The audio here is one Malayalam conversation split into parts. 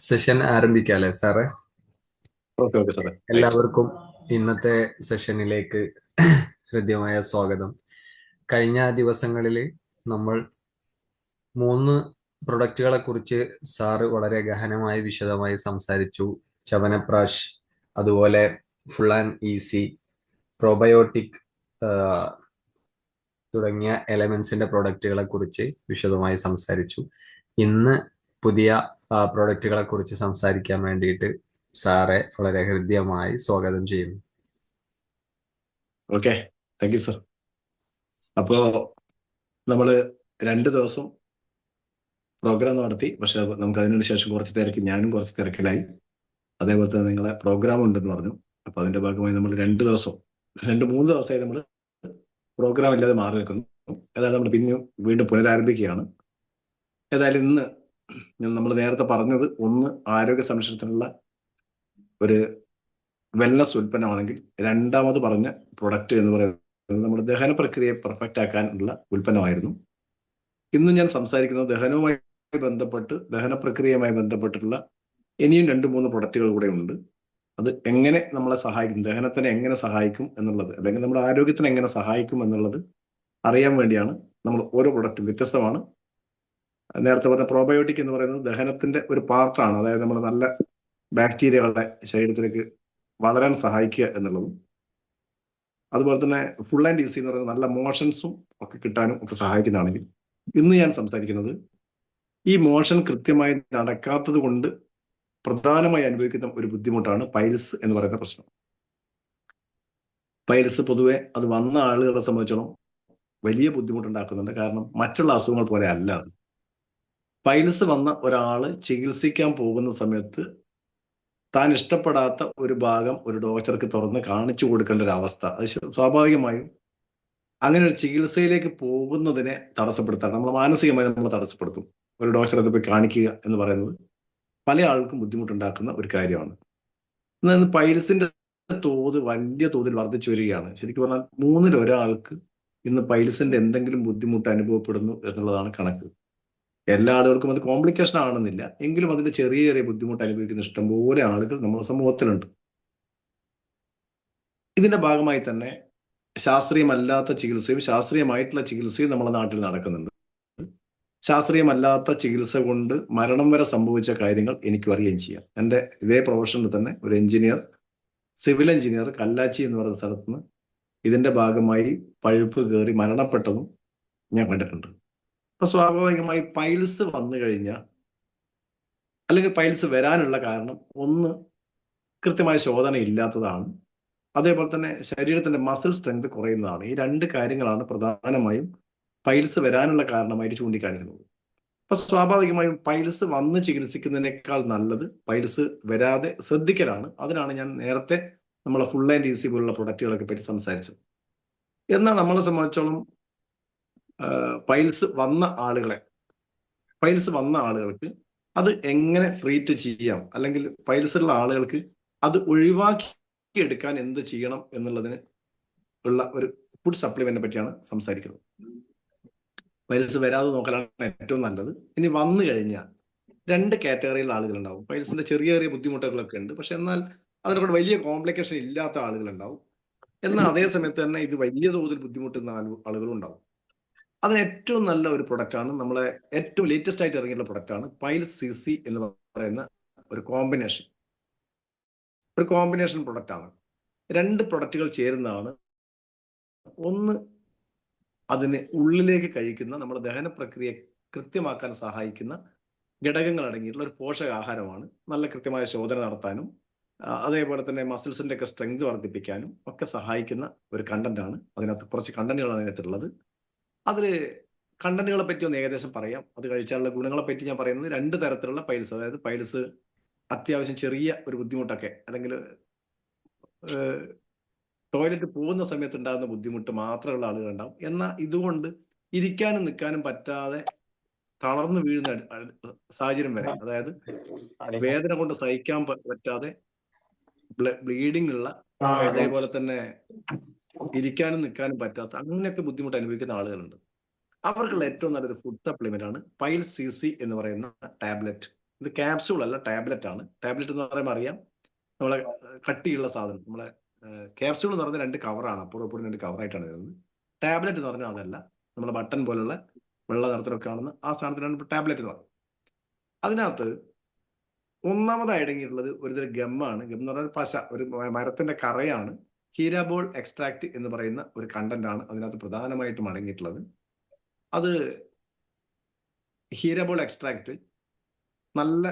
സെഷൻ ആരംഭിക്കാല്ലേ സാറേ? ഓക്കെ ഓക്കെ സാറേ. എല്ലാവർക്കും ഇന്നത്തെ സെഷനിലേക്ക് ഹൃദ്യമായ സ്വാഗതം. കഴിഞ്ഞ ദിവസങ്ങളിൽ നമ്മൾ 3 പ്രൊഡക്റ്റുകളെ കുറിച്ച് സാറ് വളരെ ഗഹനമായി വിശദമായി സംസാരിച്ചു. ചവനപ്രാഷ്, അതുപോലെ ഫുൾ ആൻഡ് ഈസി, പ്രോബയോട്ടിക് തുടങ്ങിയ എലമെന്റ്സിന്റെ പ്രൊഡക്റ്റുകളെ കുറിച്ച് വിശദമായി സംസാരിച്ചു. ഇന്ന് പുതിയ പ്രൊഡക്റ്റുകളെ കുറിച്ച് സംസാരിക്കാൻ വേണ്ടിയിട്ട് സാറെ വളരെ ഹൃദ്യമായി സ്വാഗതം ചെയ്യുന്നു. Okay, thank you sir. അപ്പോ നമ്മള് 2 ദിവസം പ്രോഗ്രാം നടത്തി. പക്ഷെ നമുക്ക് അതിനു ശേഷം ഞാനും കുറച്ച് തിരക്കിലായി. അതേപോലെ തന്നെ നിങ്ങളെ പ്രോഗ്രാം ഉണ്ടെന്ന് പറഞ്ഞു. അപ്പൊ അതിന്റെ ഭാഗമായി നമ്മൾ 2-3 ദിവസമായി നമ്മൾ പ്രോഗ്രാം ഇല്ലാതെ മാറി നിൽക്കുന്നു. ഏതായാലും നമ്മൾ പിന്നെയും വീണ്ടും പുനരാരംഭിക്കുകയാണ്. ഏതായാലും ഇന്ന് നമ്മൾ നേരത്തെ പറഞ്ഞത് ആരോഗ്യ സംരക്ഷണത്തിനുള്ള ഒരു വെൽനസ് ഉൽപ്പന്നമാണെങ്കിൽ, രണ്ടാമത് പറഞ്ഞ പ്രൊഡക്റ്റ് എന്ന് പറയുന്നത് നമ്മുടെ ദഹന പ്രക്രിയയെ പെർഫെക്റ്റ് ആക്കാനുള്ള ഉൽപ്പന്നമായിരുന്നു. ഇന്ന് ഞാൻ സംസാരിക്കുന്നത് ദഹന പ്രക്രിയയുമായി ബന്ധപ്പെട്ടിട്ടുള്ള ഇനിയും 2-3 പ്രൊഡക്റ്റുകൾ കൂടെ ഉണ്ട്. അത് എങ്ങനെ നമ്മളെ സഹായിക്കും, ദഹനത്തിനെ എങ്ങനെ സഹായിക്കും എന്നുള്ളത്, അല്ലെങ്കിൽ നമ്മുടെ ആരോഗ്യത്തിന് എങ്ങനെ സഹായിക്കും എന്നുള്ളത് അറിയാൻ വേണ്ടിയാണ്. നമ്മൾ ഓരോ പ്രൊഡക്റ്റും വ്യത്യസ്തമാണ്. നേരത്തെ പറഞ്ഞ പ്രോബയോട്ടിക് എന്ന് പറയുന്നത് ദഹനത്തിന്റെ ഒരു പാർട്ടാണ്. അതായത് നമ്മൾ നല്ല ബാക്ടീരിയകളുടെ ശരീരത്തിലേക്ക് വളരാൻ സഹായിക്കുക എന്നുള്ളതും, അതുപോലെ തന്നെ ഫുൾ ആൻഡ് ഈസി എന്ന് പറയുന്നത് നല്ല മോഷൻസും ഒക്കെ കിട്ടാനും ഒക്കെ സഹായിക്കുന്നതാണെങ്കിൽ, ഇന്ന് ഞാൻ സംസാരിക്കുന്നത് ഈ മോഷൻ കൃത്യമായി നടക്കാത്തത് കൊണ്ട് പ്രധാനമായി അനുഭവിക്കുന്ന ഒരു ബുദ്ധിമുട്ടാണ് പൈൽസ് എന്ന് പറയുന്ന പ്രശ്നം. പൈൽസ് പൊതുവെ അത് വന്ന ആളുകളെ സംബന്ധിച്ചോളം വലിയ ബുദ്ധിമുട്ടുണ്ടാക്കുന്നുണ്ട്. കാരണം മറ്റുള്ള അസുഖങ്ങൾ പോലെ അല്ല അത്. പൈൽസ് വന്ന ഒരാള് ചികിത്സിക്കാൻ പോകുന്ന സമയത്ത് താൻ ഇഷ്ടപ്പെടാത്ത ഒരു ഭാഗം ഒരു ഡോക്ടർക്ക് തുറന്ന് കാണിച്ചു കൊടുക്കേണ്ട ഒരു അവസ്ഥ, അത് സ്വാഭാവികമായും അങ്ങനെ ഒരു ചികിത്സയിലേക്ക് പോകുന്നതിനെ തടസ്സപ്പെടുത്താൻ നമ്മൾ മാനസികമായി നമ്മൾ തടസ്സപ്പെടുത്തും. ഒരു ഡോക്ടറെ പോയി കാണിക്കുക എന്ന് പറയുന്നത് പല ആൾക്കും ബുദ്ധിമുട്ടുണ്ടാക്കുന്ന ഒരു കാര്യമാണ്. എന്നാൽ പൈൽസിന്റെ തോത് വലിയ തോതിൽ വർദ്ധിച്ചു വരികയാണ്. ശരിക്കും പറഞ്ഞാൽ 3-ൽ 1 ആൾക്ക് ഇന്ന് പൈൽസിന്റെ എന്തെങ്കിലും ബുദ്ധിമുട്ട് അനുഭവപ്പെടുന്നു എന്നുള്ളതാണ് കണക്ക്. എല്ലാ ആളുകൾക്കും അത് കോംപ്ലിക്കേഷൻ ആണെന്നില്ല, എങ്കിലും അതിന്റെ ചെറിയ ചെറിയ ബുദ്ധിമുട്ട് അനുഭവിക്കുന്ന ഇഷ്ടംപോലെ ആളുകൾ നമ്മുടെ സമൂഹത്തിലുണ്ട്. ഇതിന്റെ ഭാഗമായി തന്നെ ശാസ്ത്രീയമല്ലാത്ത ചികിത്സയും ശാസ്ത്രീയമായിട്ടുള്ള ചികിത്സയും നമ്മുടെ നാട്ടിൽ നടക്കുന്നുണ്ട്. ശാസ്ത്രീയമല്ലാത്ത ചികിത്സ കൊണ്ട് മരണം വരെ സംഭവിച്ച കാര്യങ്ങൾ എനിക്കും അറിയുകയും ചെയ്യാം. എൻ്റെ ഇതേ പ്രൊഫഷനിൽ തന്നെ ഒരു സിവിൽ എഞ്ചിനീയർ കല്ലാച്ചി എന്ന് പറയുന്ന സ്ഥലത്ത് നിന്ന് ഇതിന്റെ ഭാഗമായി പഴുപ്പ് കയറി മരണപ്പെട്ടതും ഞാൻ കണ്ടിട്ടുണ്ട്. അപ്പൊ സ്വാഭാവികമായി പൈൽസ് വന്നു കഴിഞ്ഞാൽ, അല്ലെങ്കിൽ പൈൽസ് വരാനുള്ള കാരണം കൃത്യമായ ശോധന ഇല്ലാത്തതാണ്. അതേപോലെ തന്നെ ശരീരത്തിന്റെ മസിൽ സ്ട്രെങ്ത് കുറയുന്നതാണ്. ഈ 2 കാര്യങ്ങളാണ് പ്രധാനമായും പൈൽസ് വരാനുള്ള കാരണമായിട്ട് ചൂണ്ടിക്കാണിക്കുന്നത്. അപ്പൊ സ്വാഭാവികമായും പൈൽസ് വന്ന് ചികിത്സിക്കുന്നതിനേക്കാൾ നല്ലത് പൈൽസ് വരാതെ ശ്രദ്ധിക്കലാണ്. അതിനാണ് ഞാൻ നേരത്തെ നമ്മളെ ഫുൾ ആൻഡ് ഈസി പോലുള്ള പ്രൊഡക്റ്റുകളൊക്കെ പറ്റി സംസാരിച്ചത്. എന്നാൽ നമ്മളെ സംബന്ധിച്ചോളം പൈൽസ് വന്ന ആളുകൾക്ക് അത് എങ്ങനെ ട്രീറ്റ് ചെയ്യാം, അല്ലെങ്കിൽ പൈൽസ് ഉള്ള ആളുകൾക്ക് അത് ഒഴിവാക്കി എടുക്കാൻ എന്ത് ചെയ്യണം എന്നുള്ളതിന് ഉള്ള ഒരു ഫുഡ് സപ്ലിമെന്റിനെ പറ്റിയാണ് സംസാരിക്കുന്നത്. പൈൽസ് വരാതെ നോക്കലാണ് ഏറ്റവും നല്ലത്. ഇനി വന്നു കഴിഞ്ഞാൽ 2 കാറ്റഗറിയിലുള്ള ആളുകൾ ഉണ്ടാവും. പൈൽസിന്റെ ചെറിയ ചെറിയ ബുദ്ധിമുട്ടുകളൊക്കെ ഉണ്ട്, പക്ഷെ എന്നാൽ അതിനെക്കൊണ്ട് വലിയ കോംപ്ലിക്കേഷൻ ഇല്ലാത്ത ആളുകൾ ഉണ്ടാവും. എന്നാൽ അതേ സമയത്ത് തന്നെ ഇത് വലിയ തോതിൽ ബുദ്ധിമുട്ടുന്ന ആളുകളും ഉണ്ടാവും. അതിന് ഏറ്റവും നല്ല ഒരു പ്രൊഡക്റ്റാണ്, നമ്മളെ ഏറ്റവും ലേറ്റസ്റ്റ് ആയിട്ട് ഇറങ്ങിയിട്ടുള്ള പ്രൊഡക്റ്റാണ് പൈൽസ് CC എന്ന് പറയുന്ന ഒരു കോമ്പിനേഷൻ പ്രൊഡക്റ്റാണ്. 2 പ്രൊഡക്റ്റുകൾ ചേരുന്നതാണ്. ഒന്ന്, അതിന് ഉള്ളിലേക്ക് കഴിക്കുന്ന നമ്മുടെ ദഹന പ്രക്രിയ കൃത്യമാക്കാൻ സഹായിക്കുന്ന ഘടകങ്ങൾ അടങ്ങിയിട്ടുള്ള ഒരു പോഷകാഹാരമാണ്. നല്ല കൃത്യമായ ശോധന നടത്താനും അതേപോലെ തന്നെ മസിൽസിന്റെ ഒക്കെ സ്ട്രെങ്ത് വർദ്ധിപ്പിക്കാനും ഒക്കെ സഹായിക്കുന്ന ഒരു കണ്ടന്റ് ആണ്. അതിനകത്ത് കുറച്ച് കണ്ടന്റുകളാണ് അതിനകത്തുള്ളത്. അതില് കണ്ടന്റുകളെ പറ്റി ഒന്ന് ഏകദേശം പറയാം. അത് കഴിച്ചാലുള്ള ഗുണങ്ങളെ പറ്റി ഞാൻ പറയുന്നത് 2 തരത്തിലുള്ള പൈൽസ്, അതായത് പൈൽസ് അത്യാവശ്യം ചെറിയ ഒരു ബുദ്ധിമുട്ടൊക്കെ, അല്ലെങ്കിൽ ടോയ്ലറ്റ് പോകുന്ന സമയത്ത് ഉണ്ടാകുന്ന ബുദ്ധിമുട്ട് മാത്രമുള്ള ആളുകൾ ഉണ്ടാവും. എന്നാൽ ഇതുകൊണ്ട് ഇരിക്കാനും നിൽക്കാനും പറ്റാതെ തളർന്നു വീഴുന്ന സാഹചര്യം വരെ, അതായത് വേദന കൊണ്ട് സഹിക്കാൻ പറ്റാതെ ബ്ലീഡിംഗ് ഉള്ള, അതേപോലെ തന്നെ ഇരിക്കാനും നിൽക്കാനും പറ്റാത്ത, അങ്ങനെയൊക്കെ ബുദ്ധിമുട്ട് അനുഭവിക്കുന്ന ആളുകളുണ്ട്. അവർക്കുള്ള ഏറ്റവും നല്ലൊരു ഫുഡ് സപ്ലിമെന്റ് ആണ് പൈൽസ് CC എന്ന് പറയുന്ന ടാബ്ലറ്റ്. ഇത് ക്യാപ്സ്യൂൾ അല്ല, ടാബ്ലറ്റ് ആണ്. ടാബ്ലറ്റ് എന്ന് പറയുമ്പോൾ അറിയാം, നമ്മളെ കട്ടിയുള്ള സാധനം. നമ്മളെ ക്യാപ്സ്യൂൾ എന്ന് പറഞ്ഞാൽ 2 കവറാണ്, അപ്പുറം ഇപ്പുറം 2 കവറായിട്ടാണ് വരുന്നത്. ടാബ്ലറ്റ് എന്ന് പറഞ്ഞാൽ അതല്ല, നമ്മളെ ബട്ടൺ പോലുള്ള വെള്ള നിറത്തിലൊക്കെ കാണുന്ന ആ സാധനത്തിനാണ് ടാബ്ലറ്റ് എന്ന് പറയുന്നത്. അതിനകത്ത് ഒന്നാമത് അടങ്ങിയിട്ടുള്ളത് ഒരുതരം ഗമ്മാണ്. ഗം എന്ന് പറഞ്ഞാൽ പശ, ഒരു മരത്തിന്റെ കറയാണ്. ഹീരാബോൾ എക്സ്ട്രാക്ട് എന്ന് പറയുന്ന ഒരു കണ്ടന്റ് ആണ് അതിനകത്ത് പ്രധാനമായിട്ടും അടങ്ങിയിട്ടുള്ളത്. അത് ഹീരാബോൾ എക്സ്ട്രാക്ട് നല്ല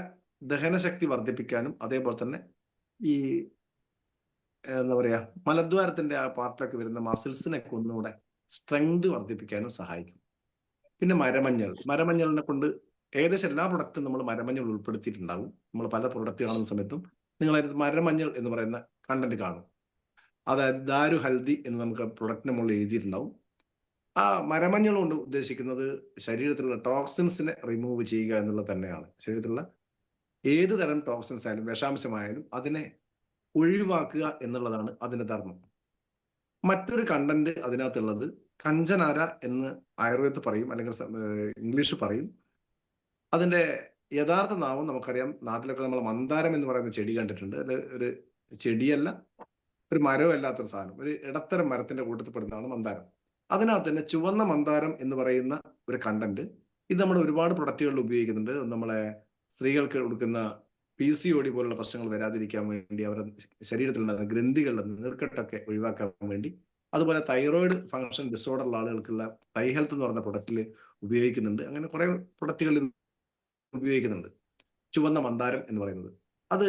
ദഹനശക്തി വർദ്ധിപ്പിക്കാനും അതേപോലെ തന്നെ ഈ എന്താ പറയാ മലദ്വാരത്തിന്റെ ആ പാർട്ടിലൊക്കെ വരുന്ന മസിൽസിനൊക്കെ ഒന്നുകൂടെ സ്ട്രെങ്ത് വർദ്ധിപ്പിക്കാനും സഹായിക്കും. പിന്നെ മരമഞ്ഞളിനെ കൊണ്ട് ഏകദേശം എല്ലാ പ്രൊഡക്റ്റും നമ്മൾ മരമഞ്ഞൾ ഉൾപ്പെടുത്തിയിട്ടുണ്ടാകും. നമ്മൾ പല പ്രൊഡക്റ്റ് കാണുന്ന സമയത്തും നിങ്ങൾ അതിനകത്ത് മരമഞ്ഞൾ എന്ന് പറയുന്ന കണ്ടന്റ് കാണും. അതായത് ദാരു ഹൽദി എന്ന് നമുക്ക് പ്രൊഡക്റ്റിന് മുകളിൽ എഴുതിയിട്ടുണ്ടാവും. ആ മരമഞ്ഞൾ കൊണ്ട് ഉദ്ദേശിക്കുന്നത് ശരീരത്തിലുള്ള ടോക്സിൻസിനെ റിമൂവ് ചെയ്യുക എന്നുള്ളത് തന്നെയാണ്. ശരീരത്തിലുള്ള ഏത് തരം ടോക്സിൻസ് ആയാലും വിഷാംശമായാലും അതിനെ ഒഴിവാക്കുക എന്നുള്ളതാണ് അതിന്റെ ധർമ്മം. മറ്റൊരു കണ്ടന്റ് അതിനകത്തുള്ളത് കഞ്ചനാര എന്ന് ആയുർവേദത്തിൽ പറയും, അല്ലെങ്കിൽ ഇംഗ്ലീഷ് പറയും. അതിന്റെ യഥാർത്ഥ നാമം നമുക്കറിയാം, നാട്ടിലൊക്കെ നമ്മൾ മന്ദാരം എന്ന് പറയുന്ന ചെടി കണ്ടിട്ടുണ്ട്. അത് ഒരു ചെടിയല്ല, ഒരു മരവും അല്ലാത്തൊരു സാധനം, ഒരു ഇടത്തരം മരത്തിന്റെ കൂട്ടത്തിൽ പെടുന്നതാണ് മന്ദാരം. അതിനകത്ത് തന്നെ ചുവന്ന മന്ദാരം എന്ന് പറയുന്ന ഒരു കണ്ടന്റ് ഇത് നമ്മുടെ ഒരുപാട് പ്രൊഡക്റ്റുകളിൽ ഉപയോഗിക്കുന്നുണ്ട്. നമ്മളെ സ്ത്രീകൾക്ക് കൊടുക്കുന്ന PCOD പോലുള്ള പ്രശ്നങ്ങൾ വരാതിരിക്കാൻ വേണ്ടി, അവരുടെ ശരീരത്തിലുണ്ടാകുന്ന ഗ്രന്ഥികളുടെ നീർക്കെട്ടൊക്കെ ഒഴിവാക്കാൻ വേണ്ടി, അതുപോലെ തൈറോയിഡ് ഫംഗ്ഷൻ ഡിസോർഡറുള്ള ആളുകൾക്കുള്ള തൈ ഹെൽത്ത് എന്ന് പറയുന്ന പ്രൊഡക്റ്റിൽ ഉപയോഗിക്കുന്നുണ്ട്. അങ്ങനെ കുറെ പ്രൊഡക്റ്റുകളിൽ ഉപയോഗിക്കുന്നുണ്ട് ചുവന്ന മന്ദാരം എന്ന് പറയുന്നത്. അത്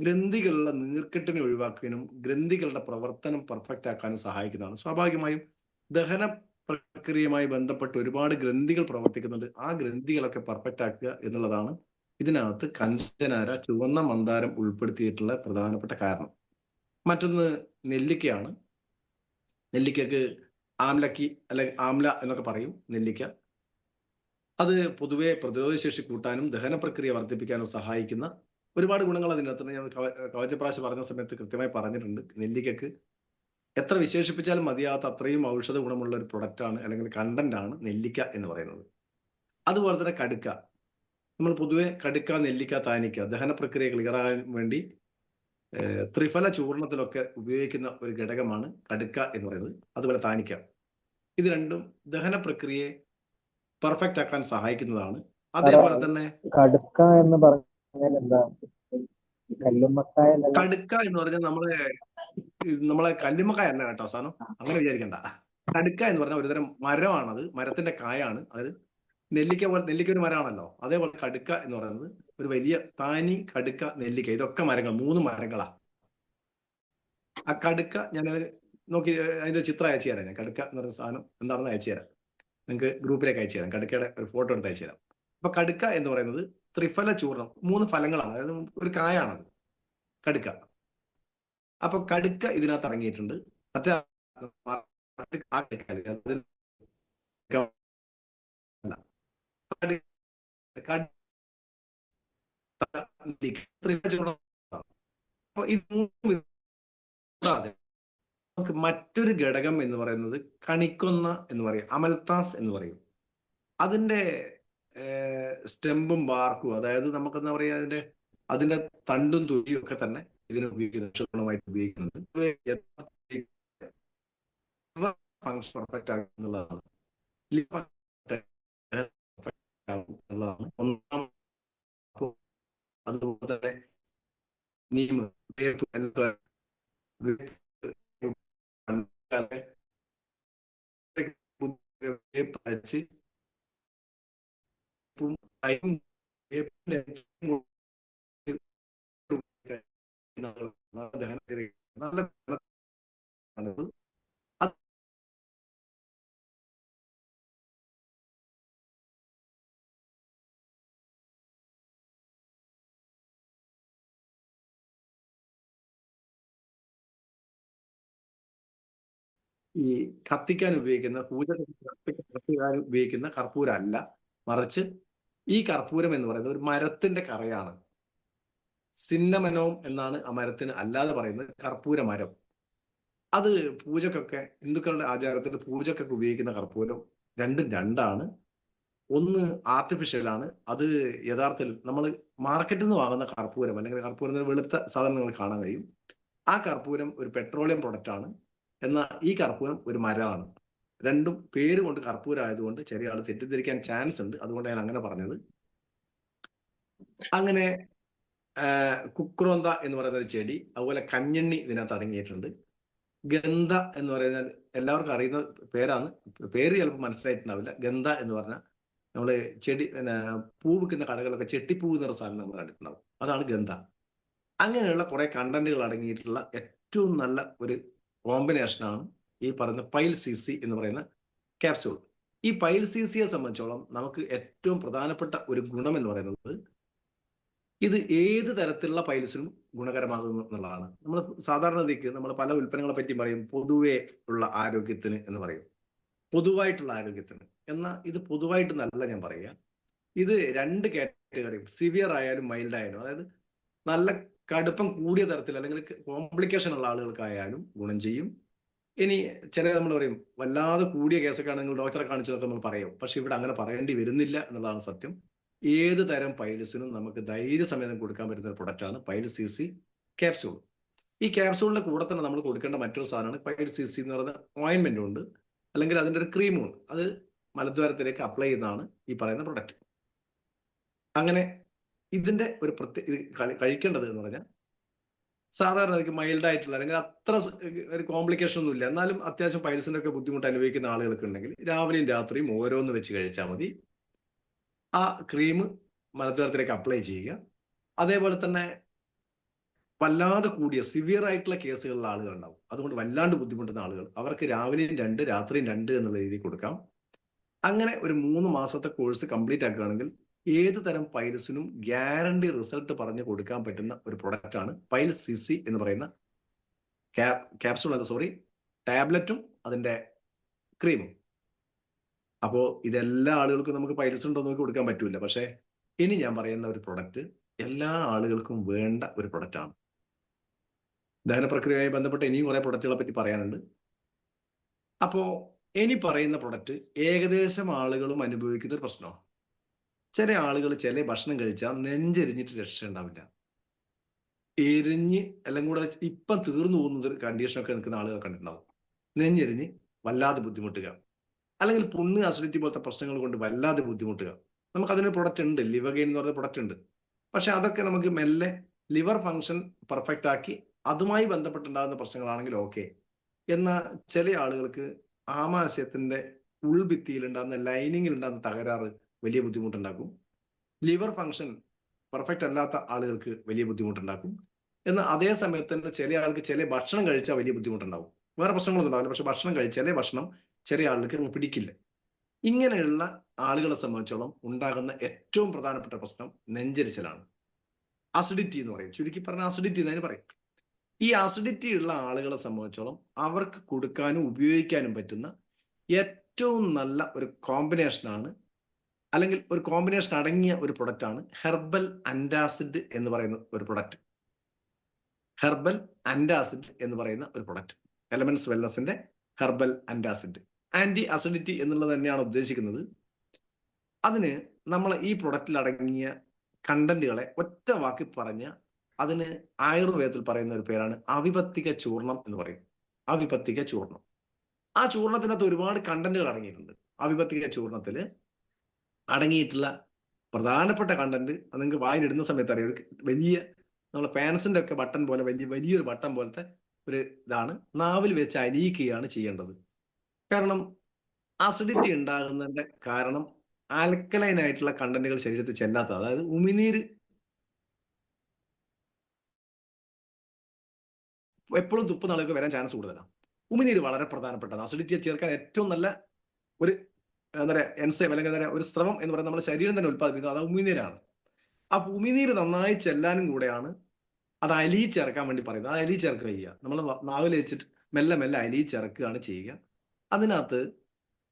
ഗ്രന്ഥികളുടെ നീർക്കെട്ടിനെ ഒഴിവാക്കാനും ഗ്രന്ഥികളുടെ പ്രവർത്തനം പെർഫെക്റ്റ് ആക്കാനും സഹായിക്കുന്നതാണ്. സ്വാഭാവികമായും ദഹന പ്രക്രിയയുമായി ബന്ധപ്പെട്ട് ഒരുപാട് ഗ്രന്ഥികൾ പ്രവർത്തിക്കുന്നുണ്ട്. ആ ഗ്രന്ഥികളൊക്കെ പെർഫെക്റ്റ് ആക്കുക എന്നുള്ളതാണ് ഇതിനകത്ത് കഞ്ചനാര, ചുവന്ന മന്ദാരം ഉൾപ്പെടുത്തിയിട്ടുള്ള പ്രധാനപ്പെട്ട കാരണം. മറ്റൊന്ന് നെല്ലിക്കയാണ്. നെല്ലിക്കക്ക് ആംലക്കി അല്ലെങ്കിൽ ആംല എന്നൊക്കെ പറയും നെല്ലിക്ക. അത് പൊതുവെ പ്രതിരോധശേഷി കൂട്ടാനും ദഹന പ്രക്രിയ വർദ്ധിപ്പിക്കാനും സഹായിക്കുന്ന ഒരുപാട് ഗുണങ്ങൾ അതിനകത്ത് ഞാൻ കവചപ്രാശ് പറഞ്ഞ സമയത്ത് കൃത്യമായി പറഞ്ഞിട്ടുണ്ട്. നെല്ലിക്കക്ക് എത്ര വിശേഷിപ്പിച്ചാലും മതിയാത്ത അത്രയും ഔഷധ ഗുണമുള്ള ഒരു പ്രൊഡക്റ്റാണ്, അല്ലെങ്കിൽ കണ്ടന്റ് ആണ് നെല്ലിക്ക എന്ന് പറയുന്നത്. അതുപോലെ തന്നെ കടുക്ക. നമ്മൾ പൊതുവെ കടുക്ക, നെല്ലിക്ക, താനിക്ക ദഹന പ്രക്രിയ ക്ലിയർ ആകാൻ വേണ്ടി ത്രിഫല ചൂർണത്തിലൊക്കെ ഉപയോഗിക്കുന്ന ഒരു ഘടകമാണ് കടുക്ക എന്ന് പറയുന്നത്. അതുപോലെ താനിക്ക. ഇത് രണ്ടും ദഹന പ്രക്രിയയെ പെർഫെക്റ്റ് ആക്കാൻ സഹായിക്കുന്നതാണ്. അതേപോലെ തന്നെ കടുക്ക എന്ന് പറഞ്ഞാൽ എന്താ? കല്ലുമ്മക്കായ കടുക്ക എന്ന് പറഞ്ഞാൽ നമ്മളെ കല്ലുമ്മക്കായ അല്ല കേട്ടോ സാധനം, അങ്ങനെ വിചാരിക്കണ്ട. കടുക്ക എന്ന് പറഞ്ഞാൽ ഒരുതരം മരമാണത്, മരത്തിന്റെ കായാണ്. അതായത് നെല്ലിക്ക ഒരു മരമാണല്ലോ, അതേപോലെ കടുക്ക എന്ന് പറയുന്നത് ഒരു വലിയ താനി, കടുക്ക, നെല്ലിക്ക ഇതൊക്കെ മരങ്ങൾ, 3 മരങ്ങളാ. ആ കടുക്ക ഞാൻ നോക്കി അതിന്റെ ചിത്രം അയച്ചു തരാം. ഞാൻ കടുക്ക എന്ന് പറയുന്ന സാധനം എന്താണെന്ന് അയച്ചു തരാം, നിങ്ങൾക്ക് ഗ്രൂപ്പിലേക്ക് അയച്ചു തരാം. കടുക്കയുടെ ഒരു ഫോട്ടോ എടുത്ത് അയച്ചു തരാം. അപ്പൊ കടുക്ക എന്ന് പറയുന്നത് ത്രിഫല ചൂർണം, 3 ഫലങ്ങളാണ്, അതായത് ഒരു കായാണത് കടുക്ക. അപ്പൊ കടുക്ക ഇതിനകത്ത് ഇറങ്ങിയിട്ടുണ്ട്. മറ്റേ അപ്പൊ ഇത് നമുക്ക് മറ്റൊരു ഘടകം എന്ന് പറയുന്നത് കണിക്കൊന്ന എന്ന് പറയും, അമൽത്താസ് എന്ന് പറയും. അതിന്റെ സ്റ്റെമ്പും ബാർക്കും, അതായത് നമുക്ക് എന്താ പറയാ, അതിന്റെ തണ്ടും തൊലിയും ഒക്കെ തന്നെ ഇതിന് ഉപയോഗിക്കുന്നുണ്ട്, ഉപയോഗിക്കുന്നുണ്ട്. ഫങ്ഷൻ പെർഫെക്റ്റ് ആകുന്നുള്ളതാണ്. ഒന്നാം. അതുപോലെ തന്നെ നീം, അരച്ച് നല്ല ഈ കത്തിക്കാൻ ഉപയോഗിക്കുന്ന കത്തിക്കാൻ ഉപയോഗിക്കുന്ന കർപ്പൂരം അല്ല, മറിച്ച് ഈ കർപ്പൂരം എന്ന് പറയുന്നത് ഒരു മരത്തിന്റെ കറയാണ്. സിന്നമനോം എന്നാണ് ആ മരത്തിന് അല്ലാതെ പറയുന്നത്, കർപ്പൂര മരം. അത് പൂജക്കൊക്കെ, ഹിന്ദുക്കളുടെ ആചാരത്തിൽ പൂജക്കൊക്കെ ഉപയോഗിക്കുന്ന കർപ്പൂരം രണ്ടും രണ്ടാണ്. ഒന്ന് ആർട്ടിഫിഷ്യലാണ്. അത് യഥാർത്ഥത്തിൽ നമ്മൾ മാർക്കറ്റിൽ നിന്ന് വാങ്ങുന്ന കർപ്പൂരം അല്ലെങ്കിൽ കർപ്പൂരത്തിന് വെളുത്ത സാധനങ്ങൾ കാണാൻ കഴിയും. ആ കർപ്പൂരം ഒരു പെട്രോളിയം പ്രൊഡക്റ്റ് ആണ്. എന്നാൽ ഈ കർപ്പൂരം ഒരു മരമാണ്. രണ്ടും പേര് കൊണ്ട് കർപ്പൂരം ആയതുകൊണ്ട് ചെറിയ ആൾ തെറ്റിദ്ധരിക്കാൻ ചാൻസ് ഉണ്ട്. അതുകൊണ്ട് ഞാൻ അങ്ങനെ പറഞ്ഞത്. അങ്ങനെ കുക്രോന്ത എന്ന് പറയുന്ന ഒരു ചെടി, അതുപോലെ കഞ്ഞെണ്ണി ഇതിനകത്ത് അടങ്ങിയിട്ടുണ്ട്. ഗന്ധ എന്ന് പറയുന്നത് എല്ലാവർക്കും അറിയുന്ന പേരാണ്. പേര് ചിലപ്പോൾ മനസ്സിലായിട്ടുണ്ടാവില്ല. ഗന്ധ എന്ന് പറഞ്ഞാൽ നമ്മള് ചെടി പൂ വിൽക്കുന്ന കടകളൊക്കെ ചെട്ടിപ്പൂ എന്നൊരു സാധനം നമ്മൾ കണ്ടിട്ടുണ്ടാവും. അതാണ് ഗന്ധ. അങ്ങനെയുള്ള കുറെ കണ്ടന്റുകൾ അടങ്ങിയിട്ടുള്ള ഏറ്റവും നല്ല ഒരു കോമ്പിനേഷനാണ് ഈ പറയുന്ന പൈൽ CC എന്ന് പറയുന്ന ക്യാപ്സ്യൂൾ. ഈ പൈൽ CCയെ സംബന്ധിച്ചോളം നമുക്ക് ഏറ്റവും പ്രധാനപ്പെട്ട ഒരു ഗുണം എന്ന് പറയുന്നത് ഇത് ഏത് തരത്തിലുള്ള പൈൽസിനും ഗുണകരമാകുന്നു എന്നുള്ളതാണ്. നമ്മൾ സാധാരണഗതിക്ക് നമ്മൾ പല ഉൽപ്പന്നങ്ങളെ പറ്റി പറയും പൊതുവെ ഉള്ള ആരോഗ്യത്തിന് എന്ന് പറയും, പൊതുവായിട്ടുള്ള ആരോഗ്യത്തിന്. എന്നാൽ ഇത് പൊതുവായിട്ട് നല്ല ഞാൻ പറയുക. ഇത് രണ്ട് കാറ്റഗറിയും, സിവിയർ ആയാലും മൈൽഡ് ആയാലും, അതായത് നല്ല കടുപ്പം കൂടിയ തരത്തിൽ അല്ലെങ്കിൽ കോംപ്ലിക്കേഷൻ ഉള്ള ആളുകൾക്കായാലും ഗുണം ചെയ്യും. ഇനി ചില നമ്മൾ പറയും വല്ലാതെ കൂടിയ കേസൊക്കെ ആണെങ്കിൽ ഡോക്ടറെ കാണിച്ചതൊക്കെ നമ്മൾ പറയും. പക്ഷെ ഇവിടെ അങ്ങനെ പറയേണ്ടി വരുന്നില്ല എന്നുള്ളതാണ് സത്യം. ഏത് തരം പൈൽസിനും നമുക്ക് ധൈര്യസമേതം കൊടുക്കാൻ പറ്റുന്ന ഒരു പ്രൊഡക്റ്റാണ് പൈൽ CC ക്യാപ്സ്യൂൾ. ഈ ക്യാപ്സ്യൂളിന്റെ കൂടെ തന്നെ നമ്മൾ കൊടുക്കേണ്ട മറ്റൊരു സാധനമാണ് പൈൽ CC എന്ന് പറയുന്ന ഓയിൻമെന്റും ഉണ്ട്, അല്ലെങ്കിൽ അതിന്റെ ഒരു ക്രീമും ഉണ്ട്. അത് മലദ്വാരത്തിലേക്ക് അപ്ലൈ ചെയ്യുന്നതാണ് ഈ പറയുന്ന പ്രൊഡക്റ്റ്. അങ്ങനെ ഇതിന്റെ ഒരു കഴിക്കേണ്ടത് എന്ന് പറഞ്ഞാൽ സാധാരണ മൈൽഡ് ആയിട്ടുള്ള അല്ലെങ്കിൽ അത്ര ഒരു കോംപ്ലിക്കേഷൻ ഒന്നും ഇല്ല, എന്നാലും അത്യാവശ്യം പൈൽസിന്റെ ഒക്കെ ബുദ്ധിമുട്ട് അനുഭവിക്കുന്ന ആളുകൾക്ക് ഉണ്ടെങ്കിൽ രാവിലെയും രാത്രിയും ഓരോന്ന് വെച്ച് കഴിച്ചാൽ മതി. ആ ക്രീം മലദ്വാരത്തിലേക്ക് അപ്ലൈ ചെയ്യുക. അതേപോലെ തന്നെ വല്ലാതെ കൂടിയ സിവിയർ ആയിട്ടുള്ള കേസുകളിലുള്ള ആളുകൾ ഉണ്ടാവും. അതുകൊണ്ട് വല്ലാണ്ട് ബുദ്ധിമുട്ടുന്ന ആളുകൾ, അവർക്ക് രാവിലെയും 2 രാത്രിയും 2 എന്നുള്ള രീതിയിൽ കൊടുക്കാം. അങ്ങനെ ഒരു 3 മാസത്തെ കോഴ്സ് കംപ്ലീറ്റ് ആക്കുകയാണെങ്കിൽ ഏത് തരം പൈൽസിനും ഗ്യാരണ്ടി റിസൾട്ട് പറഞ്ഞു കൊടുക്കാൻ പറ്റുന്ന ഒരു പ്രൊഡക്റ്റ് ആണ് പൈൽ CC എന്ന് പറയുന്ന ക്യാപ്സൂൾ, ടാബ്ലറ്റും അതിന്റെ ക്രീമും. അപ്പോ ഇതെല്ലാ ആളുകൾക്കും നമുക്ക് പൈൽസ് ഉണ്ടോ നോക്കി കൊടുക്കാൻ പറ്റൂല. പക്ഷെ ഇനി ഞാൻ പറയുന്ന ഒരു പ്രൊഡക്റ്റ് എല്ലാ ആളുകൾക്കും വേണ്ട ഒരു പ്രൊഡക്റ്റ് ആണ്. ദഹന പ്രക്രിയയുമായി ബന്ധപ്പെട്ട ഇനിയും കുറെ പ്രൊഡക്റ്റുകളെ പറ്റി പറയാനുണ്ട്. അപ്പോ ഇനി പറയുന്ന പ്രൊഡക്റ്റ് ഏകദേശം ആളുകളും അനുഭവിക്കുന്ന ഒരു പ്രശ്നമാണ്. ചില ആളുകൾ ചില ഭക്ഷണം കഴിച്ചാൽ നെഞ്ചെരിഞ്ഞിട്ട് രക്ഷ ഉണ്ടാവില്ല. എരിഞ്ഞ് എല്ലാം കൂടെ ഇപ്പം തീർന്നു പോകുന്ന ഒരു കണ്ടീഷനൊക്കെ നിൽക്കുന്ന ആളുകൾ കണ്ടിട്ടുണ്ടാവും. നെഞ്ഞെരിഞ്ഞ് വല്ലാതെ ബുദ്ധിമുട്ടുക, അല്ലെങ്കിൽ പുണ്ണ് അസിഡിറ്റി പോലത്തെ പ്രശ്നങ്ങൾ കൊണ്ട് വല്ലാതെ ബുദ്ധിമുട്ടുക. നമുക്ക് അതിനൊരു പ്രൊഡക്റ്റ് ഉണ്ട്, ലിവഗെയിൻ എന്ന് പറയുന്ന പ്രൊഡക്റ്റ് ഉണ്ട്. പക്ഷെ അതൊക്കെ നമുക്ക് മെല്ലെ ലിവർ ഫംഗ്ഷൻ പെർഫെക്റ്റ് ആക്കി അതുമായി ബന്ധപ്പെട്ടുണ്ടാകുന്ന പ്രശ്നങ്ങളാണെങ്കിൽ ഓക്കെ. എന്നാൽ ചില ആളുകൾക്ക് ആമാശയത്തിന്റെ ഉൾഭിത്തിയിൽ ഉണ്ടാകുന്ന ലൈനിങ്ങിൽ ഉണ്ടാകുന്ന തകരാറ് വലിയ ബുദ്ധിമുട്ടുണ്ടാക്കും. ലിവർ ഫംഗ്ഷൻ പെർഫെക്റ്റ് അല്ലാത്ത ആളുകൾക്ക് വലിയ ബുദ്ധിമുട്ടുണ്ടാക്കും. എന്നാൽ അതേ സമയത്ത് തന്നെ ചില ആൾക്ക് ചില ഭക്ഷണം കഴിച്ചാൽ വലിയ ബുദ്ധിമുട്ടുണ്ടാവും. വേറെ പ്രശ്നങ്ങളൊന്നും ഉണ്ടാവില്ല, പക്ഷെ ഭക്ഷണം ചില ഭക്ഷണം ചില ആളുകൾക്ക് പിടിക്കില്ല. ഇങ്ങനെയുള്ള ആളുകളെ സംബന്ധിച്ചോളം ഉണ്ടാകുന്ന ഏറ്റവും പ്രധാനപ്പെട്ട പ്രശ്നം നെഞ്ചരിച്ചിലാണ്. അസിഡിറ്റി എന്ന് പറയും, ചുരുക്കി പറഞ്ഞ അസിഡിറ്റി എന്നതിന് പറയും. ഈ അസിഡിറ്റി ഉള്ള ആളുകളെ സംബന്ധിച്ചോളം അവർക്ക് കൊടുക്കാനും ഉപയോഗിക്കാനും പറ്റുന്ന ഏറ്റവും നല്ല ഒരു കോമ്പിനേഷനാണ്, അല്ലെങ്കിൽ ഒരു കോമ്പിനേഷൻ അടങ്ങിയ ഒരു പ്രൊഡക്റ്റ് ആണ് ഹെർബൽ അന്റാസിഡ് എന്ന് പറയുന്ന ഒരു പ്രൊഡക്റ്റ്. ഹെർബൽ അന്റാസിഡ് എന്ന് പറയുന്ന ഒരു പ്രൊഡക്റ്റ്, എലമെന്റ്സ് വെൽനസിന്റെ ഹെർബൽ അന്റാസിഡ്. ആന്റി അസിഡിറ്റി എന്നുള്ളത് തന്നെയാണ് ഉദ്ദേശിക്കുന്നത്. അതിന് നമ്മൾ ഈ പ്രൊഡക്റ്റിൽ അടങ്ങിയ കണ്ടന്റുകളെ ഒറ്റ വാക്കി പറഞ്ഞ അതിന് ആയുർവേദത്തിൽ പറയുന്ന ഒരു പേരാണ് അവിപത്തിക ചൂർണം എന്ന് പറയും. അവിപത്തിക ചൂർണം. ആ ചൂർണത്തിനകത്ത് ഒരുപാട് കണ്ടന്റുകൾ അടങ്ങിയിട്ടുണ്ട്. അവിപത്തിക ചൂർണത്തിൽ അടങ്ങിയിട്ടുള്ള പ്രധാനപ്പെട്ട കണ്ടന്റ് അത് നിങ്ങൾക്ക് വായിലിടുന്ന സമയത്ത് അറിയാം. ഒരു വലിയ നമ്മളെ പാൻസിന്റെ ഒക്കെ ബട്ടൺ പോലെ വലിയൊരു ബട്ടൺ പോലത്തെ ഒരു ഇതാണ്. നാവിൽ വെച്ച് അലിയിക്കുകയാണ് ചെയ്യേണ്ടത്. കാരണം അസിഡിറ്റി ഉണ്ടാകുന്നതിന്റെ കാരണം ആൽക്കലൈൻ ആയിട്ടുള്ള കണ്ടന്റുകൾ ശരീരത്തിൽ ചെല്ലാത്ത, അതായത് ഉമിനീര് എപ്പോഴും തുപ്പുന്ന ആളുകൾക്ക് വരാൻ ചാൻസ് കൂടുതലാണ്. ഉമിനീര് വളരെ പ്രധാനപ്പെട്ടതാണ്. അസിഡിറ്റിയെ ചേർക്കാൻ ഏറ്റവും നല്ല ഒരു എന്താ പറയുക എൻസൈം അല്ലെങ്കിൽ എന്താ പറയുക ഒരു സ്രവം എന്ന് പറയുന്നത് നമ്മുടെ ശരീരം തന്നെ ഉത്പാദിപ്പിക്കുന്നത് അത് ഉമിനീരാണ്. ആ ഉമിനീര് നന്നായി ചെല്ലാനും കൂടെയാണ് അത് അലി ചേർക്കാൻ വേണ്ടി പറയുന്നത്. ആ അലി ചേർക്കുക ചെയ്യുക, നമ്മൾ നാവിൽ വെച്ചിട്ട് മെല്ലെ മെല്ലെ അലി ചേർക്കുകയാണ് ചെയ്യുക. അതിനകത്ത്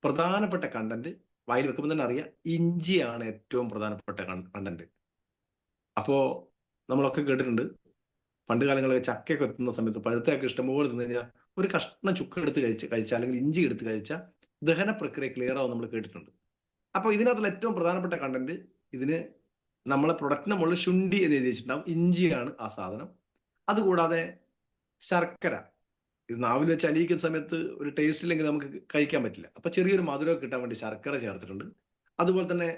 പ്രധാനപ്പെട്ട കണ്ടന്റ് വായിൽ വെക്കുമ്പോൾ തന്നെ അറിയാം, ഇഞ്ചിയാണ് ഏറ്റവും പ്രധാനപ്പെട്ട കണ്ടന്റ്. അപ്പോ നമ്മളൊക്കെ കേട്ടിട്ടുണ്ട് പണ്ട് കാലങ്ങളിൽ ചക്കയൊക്കെ എത്തുന്ന സമയത്ത് പഴുത്തയൊക്കെ ഇഷ്ടംപോലെ തിന്നു കഴിഞ്ഞാൽ ഒരു കഷ്ണം ചുക്ക് എടുത്ത് കഴിച്ചാൽ അല്ലെങ്കിൽ ഇഞ്ചി എടുത്ത് കഴിച്ചാൽ ദഹന പ്രക്രിയ ക്ലിയർ ആവും നമ്മൾ കേട്ടിട്ടുണ്ട്. അപ്പൊ ഇതിനകത്തുള്ള ഏറ്റവും പ്രധാനപ്പെട്ട കണ്ടന്റ് ഇതിന് നമ്മളെ പ്രൊഡക്റ്റിന്റെ മുകളിൽ ശുണ്ഠി എന്ന് എഴുതി വെച്ചിട്ടുണ്ടാവും. ഇഞ്ചിയാണ് ആ സാധനം. അതുകൂടാതെ ശർക്കര, ഇത് നാവിൽ വെച്ച് അലിയിക്കുന്ന സമയത്ത് ഒരു ടേസ്റ്റ് ഇല്ലെങ്കിൽ നമുക്ക് കഴിക്കാൻ പറ്റില്ല. അപ്പൊ ചെറിയൊരു മധുരം കിട്ടാൻ വേണ്ടി ശർക്കര ചേർത്തിട്ടുണ്ട്. അതുപോലെ തന്നെ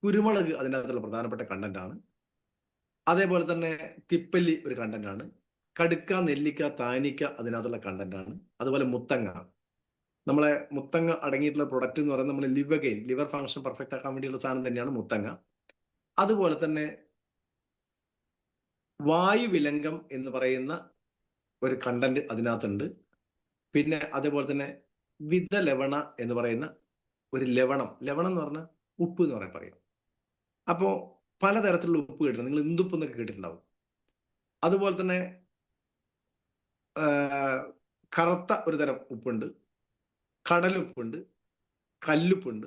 കുരുമുളക് അതിനകത്തുള്ള പ്രധാനപ്പെട്ട കണ്ടന്റ് ആണ്. അതേപോലെ തന്നെ തിപ്പല്ലി ഒരു കണ്ടന്റ് ആണ്. കടുക്ക, നെല്ലിക്ക, താനിക്ക അതിനകത്തുള്ള കണ്ടന്റ് ആണ്. അതുപോലെ മുത്തങ്ങ, നമ്മളെ മുത്തങ്ങ അടങ്ങിയിട്ടുള്ള പ്രൊഡക്റ്റ് എന്ന് പറയുന്നത് നമ്മൾ ലിവർ ഫംഗ്ഷൻ പെർഫെക്റ്റ് ആക്കാൻ വേണ്ടിയുള്ള സാധനം തന്നെയാണ് മുത്തങ്ങ. അതുപോലെ തന്നെ വായുവിലംഘം എന്ന് പറയുന്ന ഒരു കണ്ടന്റ് അതിനകത്തുണ്ട്. പിന്നെ അതേപോലെ തന്നെ വിതലവണ എന്ന് പറയുന്ന ഒരു ലവണം എന്ന് പറഞ്ഞാൽ ഉപ്പ് എന്ന് പറയാം. അപ്പോ പലതരത്തിലുള്ള ഉപ്പ് കേട്ടിട്ടുണ്ട്, നിങ്ങൾ ഇന്ദുപ്പ് എന്നൊക്കെ കേട്ടിട്ടുണ്ടാവും. അതുപോലെ തന്നെ കറുത്ത ഒരു തരം ഉപ്പുണ്ട്, കടലുപ്പുണ്ട്, കല്ലുപ്പുണ്ട്,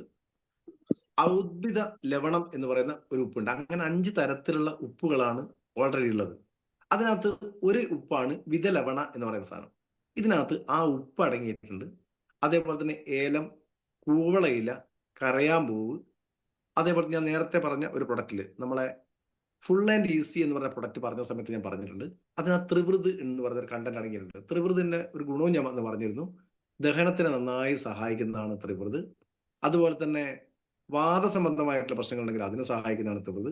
ഔദ്ഭിത ലവണം എന്ന് പറയുന്ന ഒരു ഉപ്പുണ്ട്. അങ്ങനെ 5 തരത്തിലുള്ള ഉപ്പുകളാണ് ഓൾറെഡി ഉള്ളത്. അതിനകത്ത് ഒരു ഉപ്പാണ് വിതലവണ എന്ന് പറയുന്ന സാധനം. ഇതിനകത്ത് ആ ഉപ്പ് അടങ്ങിയിട്ടുണ്ട്. അതേപോലെ തന്നെ ഏലം, കൂവളയില, കരയാമ്പൂവ്, അതേപോലെ ഞാൻ നേരത്തെ പറഞ്ഞ ഒരു പ്രൊഡക്റ്റില് നമ്മളെ ഫുൾ ആൻഡ് ഈസി എന്ന് പറഞ്ഞ പ്രൊഡക്റ്റ് പറഞ്ഞ സമയത്ത് ഞാൻ പറഞ്ഞിട്ടുണ്ട്, അതിനകത്ത് ത്രിവൃത് എന്ന് പറയുന്ന ഒരു കണ്ടന്റ് അടങ്ങിയിട്ടുണ്ട്. ത്രിവൃതിന്റെ ഒരു ഗുണവും ഞാൻ എന്ന് പറഞ്ഞിരുന്നു, ദഹനത്തിന് നന്നായി സഹായിക്കുന്നതാണ് ത്രിവൃത്. അതുപോലെ തന്നെ വാദസംബന്ധമായിട്ടുള്ള പ്രശ്നങ്ങൾ ഉണ്ടെങ്കിൽ അതിന് സഹായിക്കുന്നതാണ് ത്രിവൃത്.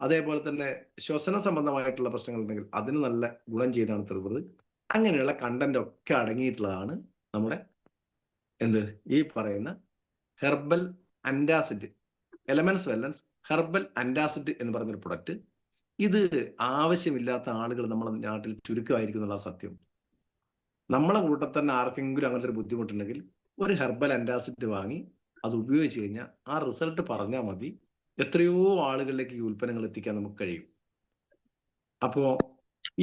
അതേപോലെ തന്നെ ശ്വസന സംബന്ധമായിട്ടുള്ള പ്രശ്നങ്ങൾ ഉണ്ടെങ്കിൽ അതിന് നല്ല ഗുണം ചെയ്യുന്നതാണ് ത്രിവൃത്. അങ്ങനെയുള്ള കണ്ടന്റ് ഒക്കെ അടങ്ങിയിട്ടുള്ളതാണ് നമ്മുടെ ഈ പറയുന്ന herbal antacid, elements wellness herbal antacid എന്ന് പറയുന്നൊരു പ്രൊഡക്റ്റ്. ഇത് ആവശ്യമില്ലാത്ത ആളുകൾ നമ്മുടെ നാട്ടിൽ ചുരുക്കമായിരിക്കും എന്നുള്ള സത്യം. നമ്മളെ കൂട്ടത്തിൽ തന്നെ ആർക്കെങ്കിലും അങ്ങനത്തെ ഒരു ബുദ്ധിമുട്ടുണ്ടെങ്കിൽ ഒരു ഹെർബൽ അന്റാസിഡ് വാങ്ങി അത് ഉപയോഗിച്ച് കഴിഞ്ഞാൽ ആ റിസൾട്ട് പറഞ്ഞാൽ മതി, എത്രയോ ആളുകളിലേക്ക് ഈ ഉൽപ്പന്നങ്ങൾ എത്തിക്കാൻ നമുക്ക് കഴിയും. അപ്പോ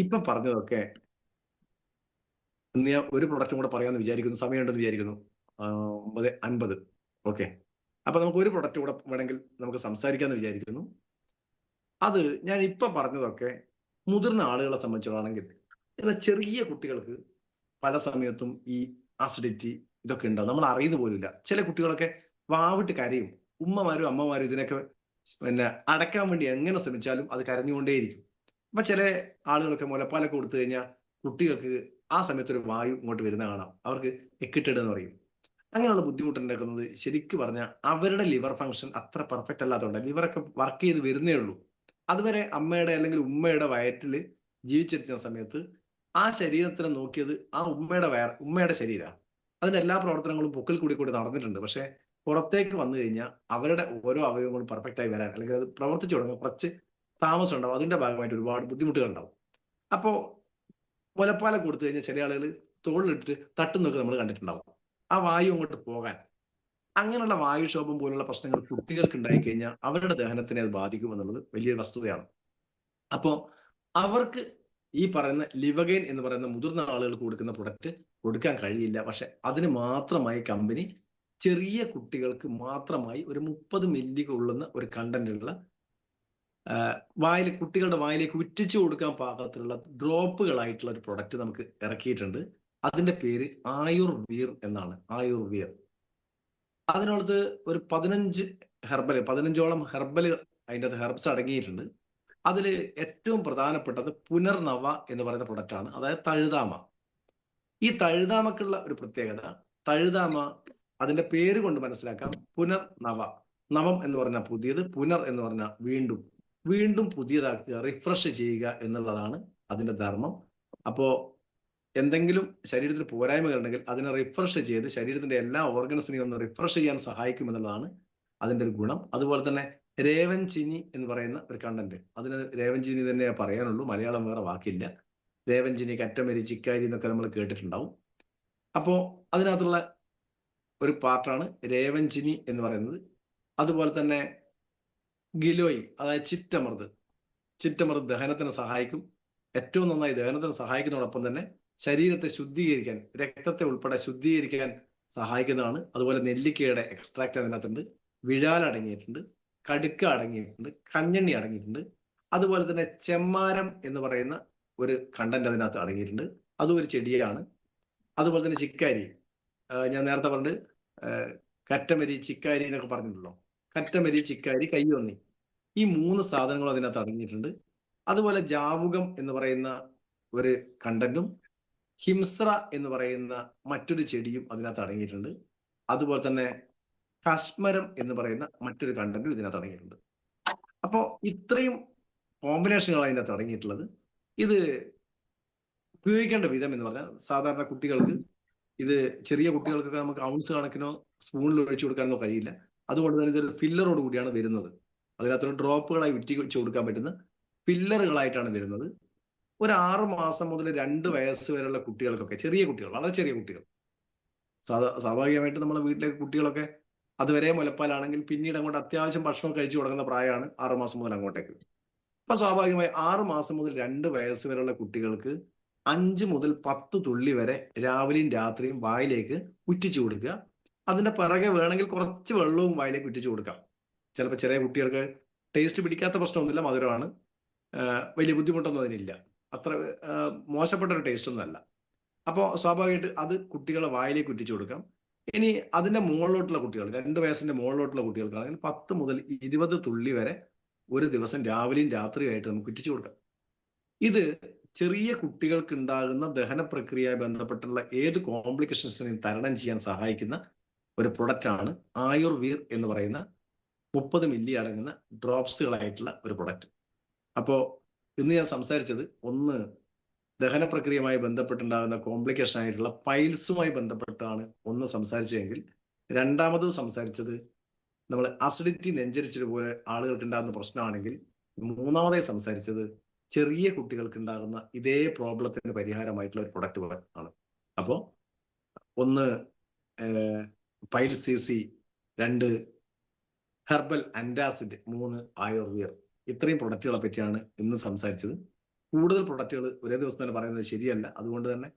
ഇപ്പൊ പറഞ്ഞതൊക്കെ ഞാൻ ഒരു പ്രൊഡക്റ്റും കൂടെ പറയാമെന്ന് വിചാരിക്കുന്നു, സമയമുണ്ടെന്ന് വിചാരിക്കുന്നു. 9:50. ഓക്കെ, അപ്പൊ നമുക്ക് ഒരു പ്രൊഡക്റ്റ് കൂടെ വേണമെങ്കിൽ നമുക്ക് സംസാരിക്കാമെന്ന് വിചാരിക്കുന്നു. അത് ഞാൻ ഇപ്പൊ പറഞ്ഞതൊക്കെ മുതിർന്ന ആളുകളെ സംബന്ധിച്ചോളാണെങ്കിൽ, എന്നാൽ ചെറിയ കുട്ടികൾക്ക് പല സമയത്തും ഈ ആസിഡിറ്റി ഇതൊക്കെ ഉണ്ടാവും, നമ്മൾ അറിയുന്ന പോലുമില്ല. ചില കുട്ടികളൊക്കെ വാവിട്ട് കരയും, ഉമ്മമാരും അമ്മമാരും ഇതിനൊക്കെ അടക്കാൻ വേണ്ടി എങ്ങനെ ശ്രമിച്ചാലും അത് കരഞ്ഞുകൊണ്ടേയിരിക്കും. അപ്പൊ ചില ആളുകളൊക്കെ മുലപ്പാലൊക്കെ കൊടുത്തു കഴിഞ്ഞാൽ കുട്ടികൾക്ക് ആ സമയത്ത് ഒരു വായു ഇങ്ങോട്ട് വരുന്ന കാണാം, അവർക്ക് എക്കിട്ടിടുക എന്ന് പറയും. അങ്ങനെയുള്ള ബുദ്ധിമുട്ടുണ്ടാക്കുന്നത് ശരിക്കും പറഞ്ഞാൽ അവരുടെ ലിവർ ഫംഗ്ഷൻ അത്ര പെർഫെക്റ്റ് അല്ലാത്തതുകൊണ്ട്, ലിവറൊക്കെ വർക്ക് ചെയ്ത് വരുന്നേ ഉള്ളൂ. അതുവരെ അമ്മയുടെ അല്ലെങ്കിൽ ഉമ്മയുടെ വയറ്റിൽ ജീവിച്ചിരിക്കുന്ന സമയത്ത് ആ ശരീരത്തിനെ നോക്കിയത് ആ ഉമ്മയുടെ ശരീരമാണ്. അതിന്റെ എല്ലാ പ്രവർത്തനങ്ങളും പൊക്കിൽ കൂടി നടന്നിട്ടുണ്ട്. പക്ഷെ പുറത്തേക്ക് വന്നു കഴിഞ്ഞാൽ അവരുടെ ഓരോ അവയവങ്ങളും പെർഫെക്റ്റ് ആയി വരാൻ, അല്ലെങ്കിൽ അത് പ്രവർത്തിച്ചു തുടങ്ങും, കുറച്ച് താമസം ഉണ്ടാവും. അതിന്റെ ഭാഗമായിട്ട് ഒരുപാട് ബുദ്ധിമുട്ടുകൾ ഉണ്ടാവും. അപ്പോ മുലപ്പാലം കൊടുത്തു കഴിഞ്ഞാൽ ചില ആളുകൾ തോളിലിട്ടിട്ട് തട്ടുന്നൊക്കെ നമ്മൾ കണ്ടിട്ടുണ്ടാവും, ആ വായു അങ്ങോട്ട് പോകാൻ. അങ്ങനെയുള്ള വായുക്ഷോഭം പോലുള്ള പ്രശ്നങ്ങൾ കുട്ടികൾക്ക് ഉണ്ടായി കഴിഞ്ഞാൽ അവരുടെ ദഹനത്തിനെ അത് ബാധിക്കും എന്നുള്ളത് വലിയൊരു വസ്തുതയാണ്. അപ്പോൾ അവർക്ക് ഈ പറയുന്ന ലിവഗൈൻ എന്ന് പറയുന്ന മുതിർന്ന ആളുകൾക്ക് കൊടുക്കുന്ന പ്രൊഡക്റ്റ് കൊടുക്കാൻ കഴിയില്ല. പക്ഷെ അതിന് മാത്രമായി കമ്പനി ചെറിയ കുട്ടികൾക്ക് മാത്രമായി ഒരു 30 മില്ലി കൊള്ളുന്ന ഒരു കണ്ടന്റ് ഉള്ള കുട്ടികളുടെ വായിലേക്ക് ഉറ്റിച്ചു കൊടുക്കാൻ പാകത്തിലുള്ള ഡ്രോപ്പുകളായിട്ടുള്ള ഒരു പ്രൊഡക്റ്റ് നമുക്ക് ഇറക്കിയിട്ടുണ്ട്. അതിന്റെ പേര് ആയുർവീർ എന്നാണ്. ആയുർവീർ. അതിനകത്ത് ഒരു 15ഓളം ഹെർബൽ അതിൻ്റെ ഹെർബ്സ് അടങ്ങിയിട്ടുണ്ട്. അതിൽ ഏറ്റവും പ്രധാനപ്പെട്ടത് പുനർനവ എന്ന് പറയുന്ന പ്രൊഡക്റ്റ് ആണ്, അതായത് തഴുതാമ. ഈ തഴുതാമക്കുള്ള ഒരു പ്രത്യേകത, തഴുതാമ അതിന്റെ പേര് കൊണ്ട് മനസ്സിലാക്കാം. പുനർനവ, നവം എന്ന് പറഞ്ഞാൽ പുതിയത്, പുനർ എന്ന് പറഞ്ഞാൽ വീണ്ടും, വീണ്ടും പുതിയതാക്കുക, റിഫ്രഷ് ചെയ്യുക എന്നുള്ളതാണ് അതിന്റെ ധർമ്മം. അപ്പോ എന്തെങ്കിലും ശരീരത്തിൽ പോരായ്മകളുണ്ടെങ്കിൽ അതിനെ റിഫ്രഷ് ചെയ്ത് ശരീരത്തിന്റെ എല്ലാ ഓർഗൻസിനെയും ഒന്ന് റിഫ്രഷ് ചെയ്യാൻ സഹായിക്കും എന്നുള്ളതാണ് അതിന്റെ ഒരു ഗുണം. അതുപോലെ തന്നെ രേവൻചിനി എന്ന് പറയുന്ന ഒരു കണ്ടന്റ്, അതിന് രേവൻചിനി തന്നെ പറയാനുള്ളൂ, മലയാളം വേറെ വാക്കില്ല. രേവൻചിനി, കറ്റമരി, ചിക്കാരി എന്നൊക്കെ നമ്മൾ കേട്ടിട്ടുണ്ടാവും. അപ്പോ അതിനകത്തുള്ള ഒരു പാർട്ടാണ് രേവൻചിനി എന്ന് പറയുന്നത്. അതുപോലെ തന്നെ ഗിലോയി, അതായത് ചിറ്റമൃത് ദഹനത്തിന് സഹായിക്കും. ഏറ്റവും നന്നായി ദഹനത്തിന് സഹായിക്കുന്നതോടൊപ്പം തന്നെ ശരീരത്തെ ശുദ്ധീകരിക്കാൻ, രക്തത്തെ ഉൾപ്പെടെ ശുദ്ധീകരിക്കാൻ സഹായിക്കുന്നതാണ്. അതുപോലെ നെല്ലിക്കയുടെ എക്സ്ട്രാക്ട് അതിനകത്തുണ്ട്, വിഴാൽ അടങ്ങിയിട്ടുണ്ട്, കടുക്ക അടങ്ങിയിട്ടുണ്ട്, കഞ്ഞെണ്ണി അടങ്ങിയിട്ടുണ്ട്. അതുപോലെ തന്നെ ചെമ്മാരം എന്ന് പറയുന്ന ഒരു കണ്ടന്റ് അതിനകത്ത് അടങ്ങിയിട്ടുണ്ട്, അതും ഒരു ചെടിയാണ്. അതുപോലെ തന്നെ ചിക്കാരി, ഞാൻ നേരത്തെ പറഞ്ഞിട്ട് കറ്റമരി, ചിക്കാരി എന്നൊക്കെ പറഞ്ഞിട്ടുണ്ടല്ലോ, കറ്റമരി, ചിക്കാരി, കയ്യൊന്നി, ഈ 3 സാധനങ്ങളും അതിനകത്ത് അടങ്ങിയിട്ടുണ്ട്. അതുപോലെ ജാവുകം എന്ന് പറയുന്ന ഒരു കണ്ടന്റും ഹിംസ്ര എന്ന് പറയുന്ന മറ്റൊരു ചെടിയും അതിനകത്ത് അടങ്ങിയിട്ടുണ്ട്. അതുപോലെ തന്നെ കശ്മരം എന്ന് പറയുന്ന മറ്റൊരു കണ്ടന്റും ഇതിനകത്ത് അടങ്ങിയിട്ടുണ്ട്. അപ്പോൾ ഇത്രയും കോമ്പിനേഷനുകൾ അതിനകത്ത് അടങ്ങിയിട്ടുള്ളത്. ഇത് ഉപയോഗിക്കേണ്ട വിധം എന്ന് പറഞ്ഞാൽ സാധാരണ കുട്ടികൾക്ക്, ഇത് ചെറിയ കുട്ടികൾക്കൊക്കെ നമുക്ക് ഔൺസ് കണക്കിനോ സ്പൂണിൽ ഒഴിച്ചു കൊടുക്കാനോ കഴിയില്ല. അതുകൊണ്ട് തന്നെ ഇതൊരു ഫില്ലറോട് കൂടിയാണ് വരുന്നത്. അതിനകത്തൊരു ഡ്രോപ്പുകളായി വെച്ച് കൊടുക്കാൻ പറ്റുന്ന ഫില്ലറുകളായിട്ടാണ് വരുന്നത്. ഒരു 6 മാസം മുതൽ 2 വയസ്സ് വരെയുള്ള കുട്ടികൾക്കൊക്കെ, ചെറിയ കുട്ടികൾ, വളരെ ചെറിയ കുട്ടികൾ, സ്വാഭാവികമായിട്ട് നമ്മുടെ വീട്ടിലെ കുട്ടികളൊക്കെ അതുവരെ മുലപ്പാലാണെങ്കിൽ പിന്നീട് അങ്ങോട്ട് അത്യാവശ്യം ഭക്ഷണം കഴിച്ചു തുടങ്ങുന്ന പ്രായമാണ് 6 മാസം മുതൽ അങ്ങോട്ടേക്ക്. അപ്പൊ സ്വാഭാവികമായി 6 മാസം മുതൽ 2 വയസ്സ് വരെയുള്ള കുട്ടികൾക്ക് 5 മുതൽ 10 തുള്ളി വരെ രാവിലെയും രാത്രിയും വായിലേക്ക് ഉറ്റിച്ചു കൊടുക്കുക. അതിന്റെ പിറകെ വേണമെങ്കിൽ കുറച്ച് വെള്ളവും വായിലേക്ക് ഉറ്റിച്ചു കൊടുക്കാം. ചിലപ്പോൾ ചെറിയ കുട്ടികൾക്ക് ടേസ്റ്റ് പിടിക്കാത്ത പ്രശ്നമൊന്നുമില്ല, മധുരമാണ്, വലിയ ബുദ്ധിമുട്ടൊന്നും അതിനില്ല, അത്ര മോശപ്പെട്ട ഒരു ടേസ്റ്റ് ഒന്നും അല്ല. അപ്പോൾ സ്വാഭാവികമായിട്ട് അത് കുട്ടികളെ വായിലേക്ക് ഉറ്റിച്ചു കൊടുക്കാം. ഇനി അതിന്റെ മുകളിലോട്ടുള്ള കുട്ടികൾ, 2 വയസ്സിന്റെ മുകളിലോട്ടുള്ള കുട്ടികൾക്കാണെങ്കിൽ 10 മുതൽ 20 തുള്ളി വരെ ഒരു ദിവസം രാവിലെയും രാത്രിയുമായിട്ട് നമുക്ക് ഉറ്റിച്ചു കൊടുക്കാം. ഇത് ചെറിയ കുട്ടികൾക്ക് ഉണ്ടാകുന്ന ദഹന പ്രക്രിയയുമായി ബന്ധപ്പെട്ടുള്ള ഏത് കോംപ്ലിക്കേഷൻസിനെയും തരണം ചെയ്യാൻ സഹായിക്കുന്ന ഒരു പ്രൊഡക്റ്റാണ് ആയുർവീർ എന്ന് പറയുന്ന 30 മില്ലി അടങ്ങുന്ന ഡ്രോപ്സുകളായിട്ടുള്ള ഒരു പ്രൊഡക്റ്റ്. അപ്പോൾ ഇന്ന് ഞാൻ സംസാരിച്ചത്, ഒന്ന് ദഹന പ്രക്രിയയുമായി ബന്ധപ്പെട്ടുണ്ടാകുന്ന കോംപ്ലിക്കേഷൻ ആയിട്ടുള്ള പൈൽസുമായി ബന്ധപ്പെട്ടാണ് ഒന്ന് സംസാരിച്ചതെങ്കിൽ, രണ്ടാമത് സംസാരിച്ചത് നമ്മൾ അസിഡിറ്റി, നെഞ്ചരിച്ചിട്ട് പോലെ ആളുകൾക്ക് ഉണ്ടാകുന്ന പ്രശ്നമാണെങ്കിൽ, മൂന്നാമതായി സംസാരിച്ചത് ചെറിയ കുട്ടികൾക്ക് ഉണ്ടാകുന്ന ഇതേ പ്രോബ്ലത്തിന് പരിഹാരമായിട്ടുള്ള ഒരു പ്രൊഡക്റ്റ് ആണ്. അപ്പോൾ ഒന്ന് പൈൽസിസി, 2 ഹെർബൽ അൻറ്റാസിഡ്, 3 ആയുർവേർ. ഇത്രയും പ്രൊഡക്റ്റുകളെ പറ്റിയാണ് ഇന്ന് സംസാരിച്ചത്. കൂടുതൽ പ്രൊഡക്റ്റുകൾ ഒരേ ദിവസം തന്നെ പറയുന്നത് ശരിയല്ല. അതുകൊണ്ട് തന്നെ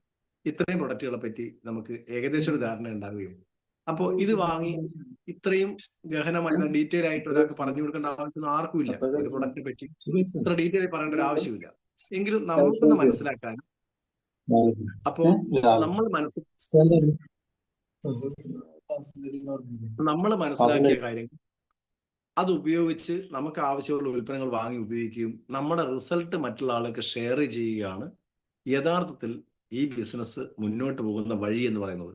ഇത്രയും പ്രൊഡക്റ്റുകളെ പറ്റി നമുക്ക് ഏകദേശം ഒരു ധാരണ ഉണ്ടാവുകയും, അപ്പോൾ ഇത് വാങ്ങി ഇത്രയും ഗഹനമായ ഡീറ്റെയിൽ ആയിട്ട് ഒരാൾക്ക് പറഞ്ഞു കൊടുക്കേണ്ട ആവശ്യം ആർക്കും ഇല്ല. ഒരു പ്രൊഡക്റ്റിനെ പറ്റി ഇത്ര ഡീറ്റെയിൽ ആയി പറയേണ്ട ഒരു ആവശ്യമില്ല. എങ്കിലും നമുക്കൊന്ന് മനസ്സിലാക്കാൻ, അപ്പോ നമ്മൾ മനസ്സിലാക്കിയ കാര്യങ്ങൾ അത് ഉപയോഗിച്ച് നമുക്ക് ആവശ്യമുള്ള ഉൽപ്പന്നങ്ങൾ വാങ്ങി ഉപയോഗിക്കുകയും നമ്മുടെ റിസൾട്ട് മറ്റുള്ള ആൾക്ക് ഷെയർ ചെയ്യുകയാണ് യഥാർത്ഥത്തിൽ ഈ ബിസിനസ് മുന്നോട്ട് പോകുന്ന വഴി എന്ന് പറയുന്നത്.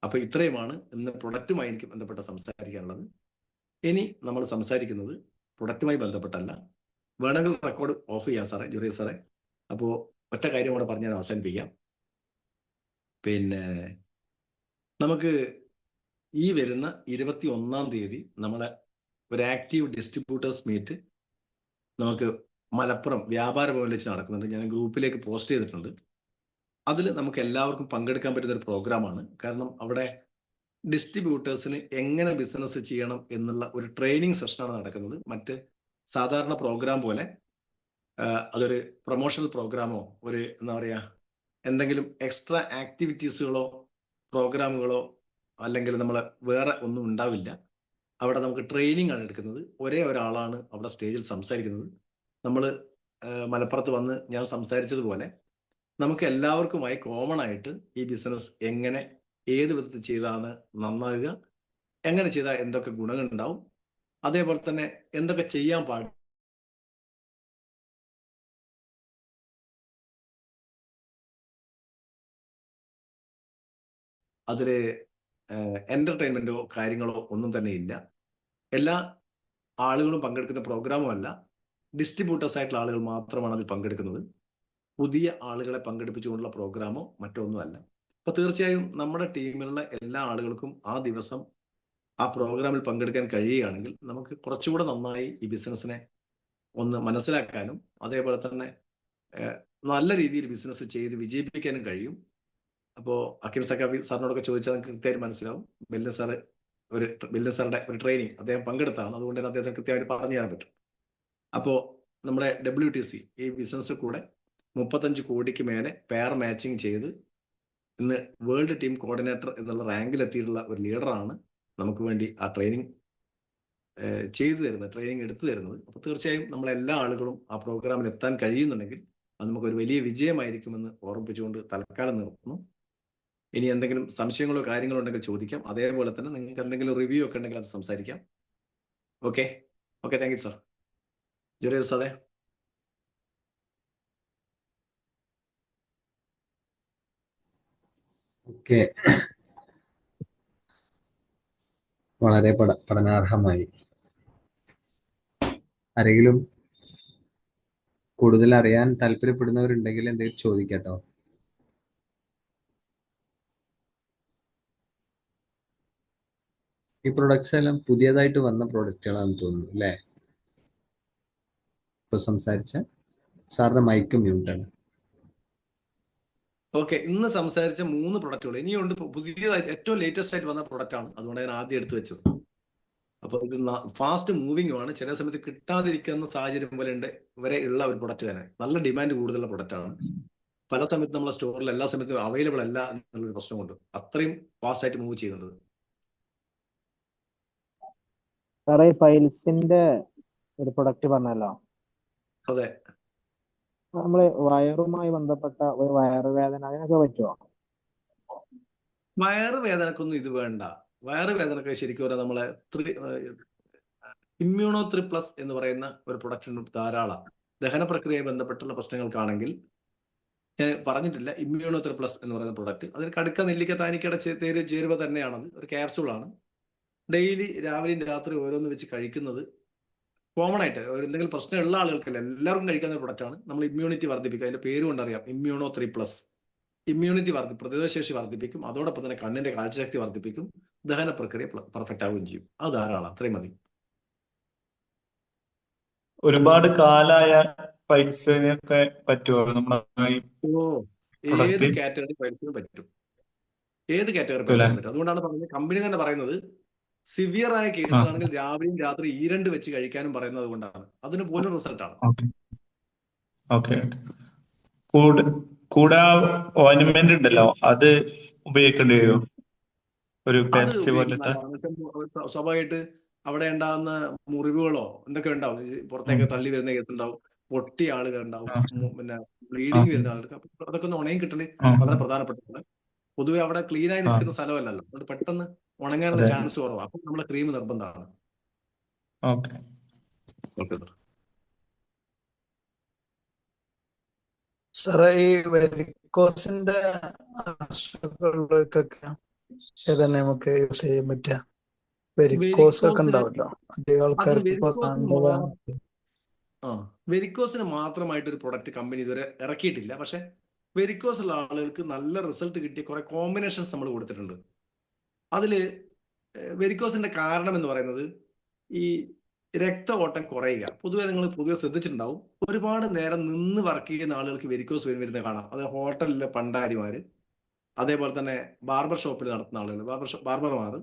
അപ്പൊ ഇത്രയുമാണ് ഇന്ന് പ്രൊഡക്റ്റുമായി എനിക്ക് ബന്ധപ്പെട്ട് സംസാരിക്കാനുള്ളത്. ഇനി നമ്മൾ സംസാരിക്കുന്നത് പ്രൊഡക്റ്റുമായി ബന്ധപ്പെട്ടല്ല. വേണമെങ്കിൽ റെക്കോർഡ് ഓഫ് ചെയ്യാം സാറേ, ജുറിയ സാറേ. അപ്പോൾ ഒറ്റ കാര്യം കൂടെ പറഞ്ഞ് ഞാൻ അവസാനിപ്പിക്കാം. പിന്നെ നമുക്ക് ഈ വരുന്ന 21-ാം തീയതി നമ്മളെ ഒരു ആക്റ്റീവ് ഡിസ്ട്രിബ്യൂട്ടേഴ്സ് മീറ്റ് നമുക്ക് മലപ്പുറം വ്യാപാര ഭവനിൽ വെച്ച് നടക്കുന്നുണ്ട്. ഞാൻ ഗ്രൂപ്പിലേക്ക് പോസ്റ്റ് ചെയ്തിട്ടുണ്ട്. അതിൽ നമുക്ക് എല്ലാവർക്കും പങ്കെടുക്കാൻ പറ്റുന്ന ഒരു പ്രോഗ്രാമാണ്. കാരണം അവിടെ ഡിസ്ട്രിബ്യൂട്ടേഴ്സിന് എങ്ങനെ ബിസിനസ് ചെയ്യണം എന്നുള്ള ഒരു ട്രെയിനിങ് സെഷനാണ് നടക്കുന്നത്. മറ്റ് സാധാരണ പ്രോഗ്രാം പോലെ അതൊരു പ്രൊമോഷണൽ പ്രോഗ്രാമോ ഒരു എന്താ പറയുക എന്തെങ്കിലും എക്സ്ട്രാ ആക്ടിവിറ്റീസുകളോ പ്രോഗ്രാമുകളോ അല്ലെങ്കിൽ നമ്മൾ വേറെ ഒന്നും ഉണ്ടാവില്ല. അവിടെ നമുക്ക് ട്രെയിനിങ് ആണ് എടുക്കുന്നത്. ഒരേ ഒരാളാണ് അവിടെ സ്റ്റേജിൽ സംസാരിക്കുന്നത്. നമ്മൾ മലപ്പുറത്ത് വന്ന് ഞാൻ സംസാരിച്ചതുപോലെ നമുക്ക് എല്ലാവർക്കുമായി കോമൺ ആയിട്ട് ഈ ബിസിനസ് എങ്ങനെ ഏത് വിധത്തിൽ ചെയ്താണ് നന്നാകുക, എങ്ങനെ ചെയ്താൽ എന്തൊക്കെ ഗുണങ്ങൾ ഉണ്ടാവും, അതേപോലെ തന്നെ എന്തൊക്കെ ചെയ്യാൻ പാടില്ല, അതില് എന്റർടൈൻമെന്റോ കാര്യങ്ങളോ ഒന്നും തന്നെ ഇല്ല. എല്ലാ ആളുകളും പങ്കെടുക്കുന്ന പ്രോഗ്രാമും അല്ല. ഡിസ്ട്രിബ്യൂട്ടേഴ്സ് ആയിട്ടുള്ള ആളുകൾ മാത്രമാണ് അതിൽ പങ്കെടുക്കുന്നത്. പുതിയ ആളുകളെ പങ്കെടുപ്പിച്ചുകൊണ്ടുള്ള പ്രോഗ്രാമോ മറ്റോ ഒന്നുമല്ല. അപ്പൊ തീർച്ചയായും നമ്മുടെ ടീമിലുള്ള എല്ലാ ആളുകൾക്കും ആ ദിവസം ആ പ്രോഗ്രാമിൽ പങ്കെടുക്കാൻ കഴിയുകയാണെങ്കിൽ നമുക്ക് കുറച്ചുകൂടെ നന്നായി ഈ ബിസിനസ്സിനെ ഒന്ന് മനസ്സിലാക്കാനും അതേപോലെ തന്നെ നല്ല രീതിയിൽ ബിസിനസ് ചെയ്ത് വിജയിപ്പിക്കാനും കഴിയും. അപ്പോൾ അക്കിം സക്കാഫി സാറിനോടൊക്കെ ചോദിച്ചാൽ നമുക്ക് കൃത്യമായിട്ട് മനസ്സിലാവും. ബിൽഡൻ സാറുടെ ഒരു ട്രെയിനിങ് അദ്ദേഹം പങ്കെടുത്താണ്. അതുകൊണ്ട് തന്നെ അദ്ദേഹത്തിന് കൃത്യമായിട്ട് പറഞ്ഞു തരാൻ പറ്റും. അപ്പോൾ നമ്മുടെ WTC ഈ ബിസിനസ് കൂടെ 35 കോടിക്ക് മേലെ പെയർ മാച്ചിങ് ചെയ്ത് ഇന്ന് വേൾഡ് ടീം കോർഡിനേറ്റർ എന്നുള്ള റാങ്കിൽ എത്തിയിട്ടുള്ള ഒരു ലീഡറാണ് നമുക്ക് വേണ്ടി ആ ട്രെയിനിങ് ചെയ്തു തരുന്നത്, ട്രെയിനിങ് എടുത്തു തരുന്നത്. അപ്പോൾ തീർച്ചയായും നമ്മളെല്ലാ ആളുകളും ആ പ്രോഗ്രാമിൽ എത്താൻ കഴിയുന്നുണ്ടെങ്കിൽ അത് നമുക്കൊരു വലിയ വിജയമായിരിക്കുമെന്ന് ഓർമ്മിപ്പിച്ചുകൊണ്ട് തൽക്കാലം നിർത്തുന്നു. ഇനി എന്തെങ്കിലും സംശയങ്ങളോ കാര്യങ്ങളോ ഉണ്ടെങ്കിൽ ചോദിക്കാം. അതേപോലെ തന്നെ നിങ്ങൾക്ക് എന്തെങ്കിലും റിവ്യൂ ഒക്കെ ഉണ്ടെങ്കിൽ അത് സംസാരിക്കാം. Okay okay, thank you sir. Jurel സാറേ. ഓക്കെ, വളരെ പഠനാർഹമായി. ആരെങ്കിലും കൂടുതൽ അറിയാൻ താല്പര്യപ്പെടുന്നവരുണ്ടെങ്കിൽ എന്തെങ്കിലും ചോദിക്കട്ടോ. ഈ പ്രൊഡക്ട്സ് എല്ലാം പുതിയതായിട്ട് വന്ന പ്രൊഡക്റ്റുകളാണെന്ന് തോന്നുന്നു അല്ലേ? ഇപ്പൊ സംസാരിച്ച സാറിന്റെ മൈക്ക് മ്യൂട്ടാണ്. ഓക്കെ, ഇന്ന് സംസാരിച്ച 3 പ്രൊഡക്റ്റുകൾ ഇനിയുണ്ട്. പുതിയതായിട്ട് ഏറ്റവും ലേറ്റസ്റ്റ് ആയിട്ട് വന്ന പ്രൊഡക്റ്റ് ആണ്, അതുകൊണ്ട് ഞാൻ ആദ്യം എടുത്തു വെച്ചത്. അപ്പൊ ഇത് ഫാസ്റ്റ് മൂവിംഗും ആണ്. ചില സമയത്ത് കിട്ടാതിരിക്കുന്ന സാഹചര്യം പോലെ ഉണ്ട് വരെ ഉള്ള ഒരു പ്രൊഡക്റ്റ് തന്നെ. നല്ല ഡിമാൻഡ് കൂടുതലുള്ള പ്രൊഡക്റ്റ് ആണ്. പല സമയത്ത് നമ്മളെ സ്റ്റോറിൽ എല്ലാ സമയത്തും അവൈലബിൾ അല്ല എന്നുള്ളൊരു പ്രശ്നമുണ്ട്. അത്രയും ഫാസ്റ്റ് ആയിട്ട് മൂവ് ചെയ്യുന്നത്. സാറേ ഫൈൽസിന്റെ ഒരു പ്രൊഡക്റ്റ് പറഞ്ഞല്ലോ, അതെ, നമ്മള് വയറുമായി ബന്ധപ്പെട്ട ഒരു വയറുവേദന അതിനൊക്കെ പറ്റുമോ? വയറുവേദനക്കൊന്നും ഇത് വേണ്ട. വയറുവേദനക്ക് ശരിക്കും പറഞ്ഞാൽ നമ്മളെ ഇമ്മ്യൂണോ 3+ എന്ന് പറയുന്ന ഒരു പ്രൊഡക്റ്റ് ധാരാളം. ദഹന പ്രക്രിയയെ ബന്ധപ്പെട്ടുള്ള പ്രശ്നങ്ങൾക്കാണെങ്കിൽ ഞാൻ പറഞ്ഞിട്ടില്ല, ഇമ്മ്യൂണോ 3+ എന്ന് പറയുന്ന പ്രൊഡക്റ്റ്. അതിൽ കടുക്ക, നെല്ലിക്ക, താനിക്കയുടെ ചേരുവ തന്നെയാണത്. ഒരു ക്യാപ്സൂളാണ്. ഡെയിലി രാവിലെയും രാത്രി ഓരോന്ന് വെച്ച് കഴിക്കുന്നത് കോമൺ ആയിട്ട് എന്തെങ്കിലും പ്രശ്നമുള്ള ആളുകൾക്കല്ല, എല്ലാവർക്കും കഴിക്കുന്ന ഒരു പ്രൊഡക്റ്റാണ്. നമ്മൾ ഇമ്മ്യൂണിറ്റി വർദ്ധിപ്പിക്കുക. അതിന്റെ പേര് കൊണ്ടറിയാം, ഇമ്മ്യൂണോ 3+. ഇമ്മ്യൂണിറ്റി പ്രതിരോധശേഷി വർദ്ധിപ്പിക്കും. അതോടൊപ്പം തന്നെ കണ്ണിന്റെ കാഴ്ചശക്തി വർദ്ധിപ്പിക്കും. ദഹന പ്രക്രിയ പെർഫെക്റ്റ് ആവുകയും ചെയ്യും. അത് ധാരാളം, അത്രയും മതി. ഒരുപാട് കാലായ പൈസയൊക്കെ പറ്റുമോ നമ്മുടെ ഈ ഏത് പ്രൊഡക്റ്റ്? കാറ്റഗറി പൈസയും പറ്റും. ഏത് കാറ്റഗറി പൈസയും പറ്റും. അതുകൊണ്ടാണ് പറയുന്നത്, കമ്പനി തന്നെ പറയുന്നത് സിവിയർ ആയ കേസിലാണെങ്കിൽ രാവിലെയും രാത്രി ഈ 2 വെച്ച് കഴിക്കാനും പറയുന്നത് കൊണ്ടാണ്. അതിന് പോലും റിസൾട്ട് ആണ്. ഓക്കെ. കൂടെ ഓയിന്റ്മെന്റ് ഉണ്ടല്ലോ, അത് ഉപയോഗിക്കേണ്ടി വരുമോ? ഒരു അത് പേസ്റ്റ് പോലത്തെ. സ്വാഭാവികമായിട്ട് അവിടെ ഉണ്ടാകുന്ന മുറിവുകളോ എന്തൊക്കെ ഉണ്ടാവും, പുറത്തേക്ക് തള്ളി വരുന്ന കേസുണ്ടാവും, പൊട്ടിയ ആളുകൾ ഉണ്ടാവും, പിന്നെ ബ്ലീഡിങ് വരുന്ന ആളുകൾ. അതൊക്കെ ഒന്ന് ഉണങ്ങി കിട്ടല് വളരെ പ്രധാനപ്പെട്ടതാണ്. പൊതുവെ അവിടെ ക്ലീൻ ആയി നിൽക്കുന്ന സ്ഥലമല്ലല്ലോ, അതുകൊണ്ട് പെട്ടെന്ന് ഉണങ്ങാനുള്ള ചാൻസ് കുറവാണ്. അപ്പൊ നമ്മളെ ക്രീം നിർബന്ധമാണ്. Okay sir. സാറേ, ഈ വെരിക്കോസിന്റെ അസുഖങ്ങൾക്കൊക്കെ ഏതാണ് നമുക്ക് യൂസ് ചെയ്യാൻ പറ്റുക? വെരിക്കോസ് ഒക്കെ ഉണ്ടാവല്ലോ, അധികം ആൾക്കാർക്ക് ഇപ്പൊ കണ്ടതാണ്. വെരിക്കോസിന് മാത്രമായിട്ട് ഒരു പ്രൊഡക്റ്റ് കമ്പനി ഇതുവരെ ഇറക്കിയിട്ടില്ല. പക്ഷെ വെരിക്കോസ് ഉള്ള ആളുകൾക്ക് നല്ല റിസൾട്ട് കിട്ടിയ കുറെ കോമ്പിനേഷൻസ് നമ്മൾ കൊടുത്തിട്ടുണ്ട്. അതില് വെരിക്കോസിന്റെ കാരണം എന്ന് പറയുന്നത് ഈ രക്ത ഓട്ടം കുറയുക. നിങ്ങൾ ശ്രദ്ധിച്ചിട്ടുണ്ടാവും, ഒരുപാട് നേരം നിന്ന് വർക്ക് ചെയ്യുന്ന ആളുകൾക്ക് വെരിക്കോസ് വരുന്നത് കാണാം. അത് ഹോട്ടലിലെ പണ്ടാരിമാര്, അതേപോലെ തന്നെ ബാർബർ ഷോപ്പിൽ നടത്തുന്ന ആളുകൾ, ബാർബർമാർ,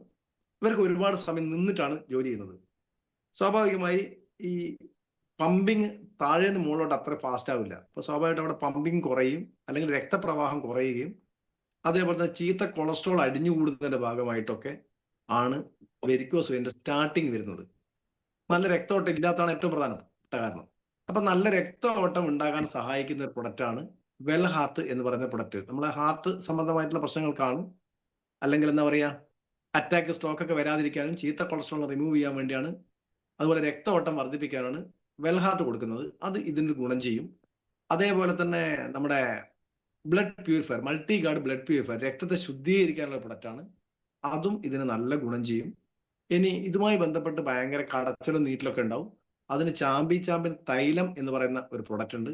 ഇവർക്ക് ഒരുപാട് സമയം നിന്നിട്ടാണ് ജോലി ചെയ്യുന്നത്. സ്വാഭാവികമായി ഈ പമ്പിങ് താഴേന്ന് മുകളിലോട്ട് അത്ര ഫാസ്റ്റ് ആവില്ല. അപ്പൊ സ്വാഭാവികമായിട്ട് അവിടെ പമ്പിങ് കുറയും, അല്ലെങ്കിൽ രക്തപ്രവാഹം കുറയുകയും അതേപോലെ തന്നെ ചീത്ത കൊളസ്ട്രോൾ അടിഞ്ഞുകൂടുന്നതിന്റെ ഭാഗമായിട്ടൊക്കെ ആണ് വെരിക്കോസ് വെയിന്റെ സ്റ്റാർട്ടിങ് വരുന്നത്. നല്ല രക്തഓട്ടം ഇല്ലാത്തതാണ് ഏറ്റവും പ്രധാനപ്പെട്ട കാരണം. അപ്പൊ നല്ല രക്തഓട്ടം ഉണ്ടാകാൻ സഹായിക്കുന്ന ഒരു പ്രൊഡക്റ്റാണ് വെൽ ഹാർട്ട് എന്ന് പറയുന്ന പ്രൊഡക്റ്റ്. നമ്മളെ ഹാർട്ട് സംബന്ധമായിട്ടുള്ള പ്രശ്നങ്ങൾക്കാണ്, അല്ലെങ്കിൽ എന്താ പറയാ, അറ്റാക്ക്, സ്ട്രോക്ക് ഒക്കെ വരാതിരിക്കാനും ചീത്ത കൊളസ്ട്രോൾ റിമൂവ് ചെയ്യാൻ വേണ്ടിയാണ്, അതുപോലെ രക്തഓട്ടം വർദ്ധിപ്പിക്കാനാണ് വെൽ ഹാർട്ട് കൊടുക്കുന്നത്. അത് ഇതിന് ഗുണം ചെയ്യും. അതേപോലെ തന്നെ നമ്മുടെ blood purifier, multi guard blood purifier, രക്തത്തെ ശുദ്ധീകരിക്കാനുള്ള പ്രൊഡക്റ്റാണ്. അതും ഇതിന് നല്ല ഗുണം ചെയ്യും. ഇനി ഇതുമായി ബന്ധപ്പെട്ട് ഭയങ്കര കടച്ചിലും നീറ്റിലൊക്കെ ഉണ്ടാവും. അതിന് ചാമ്പ്യൻ തൈലം എന്ന് പറയുന്ന ഒരു പ്രൊഡക്റ്റ് ഉണ്ട്.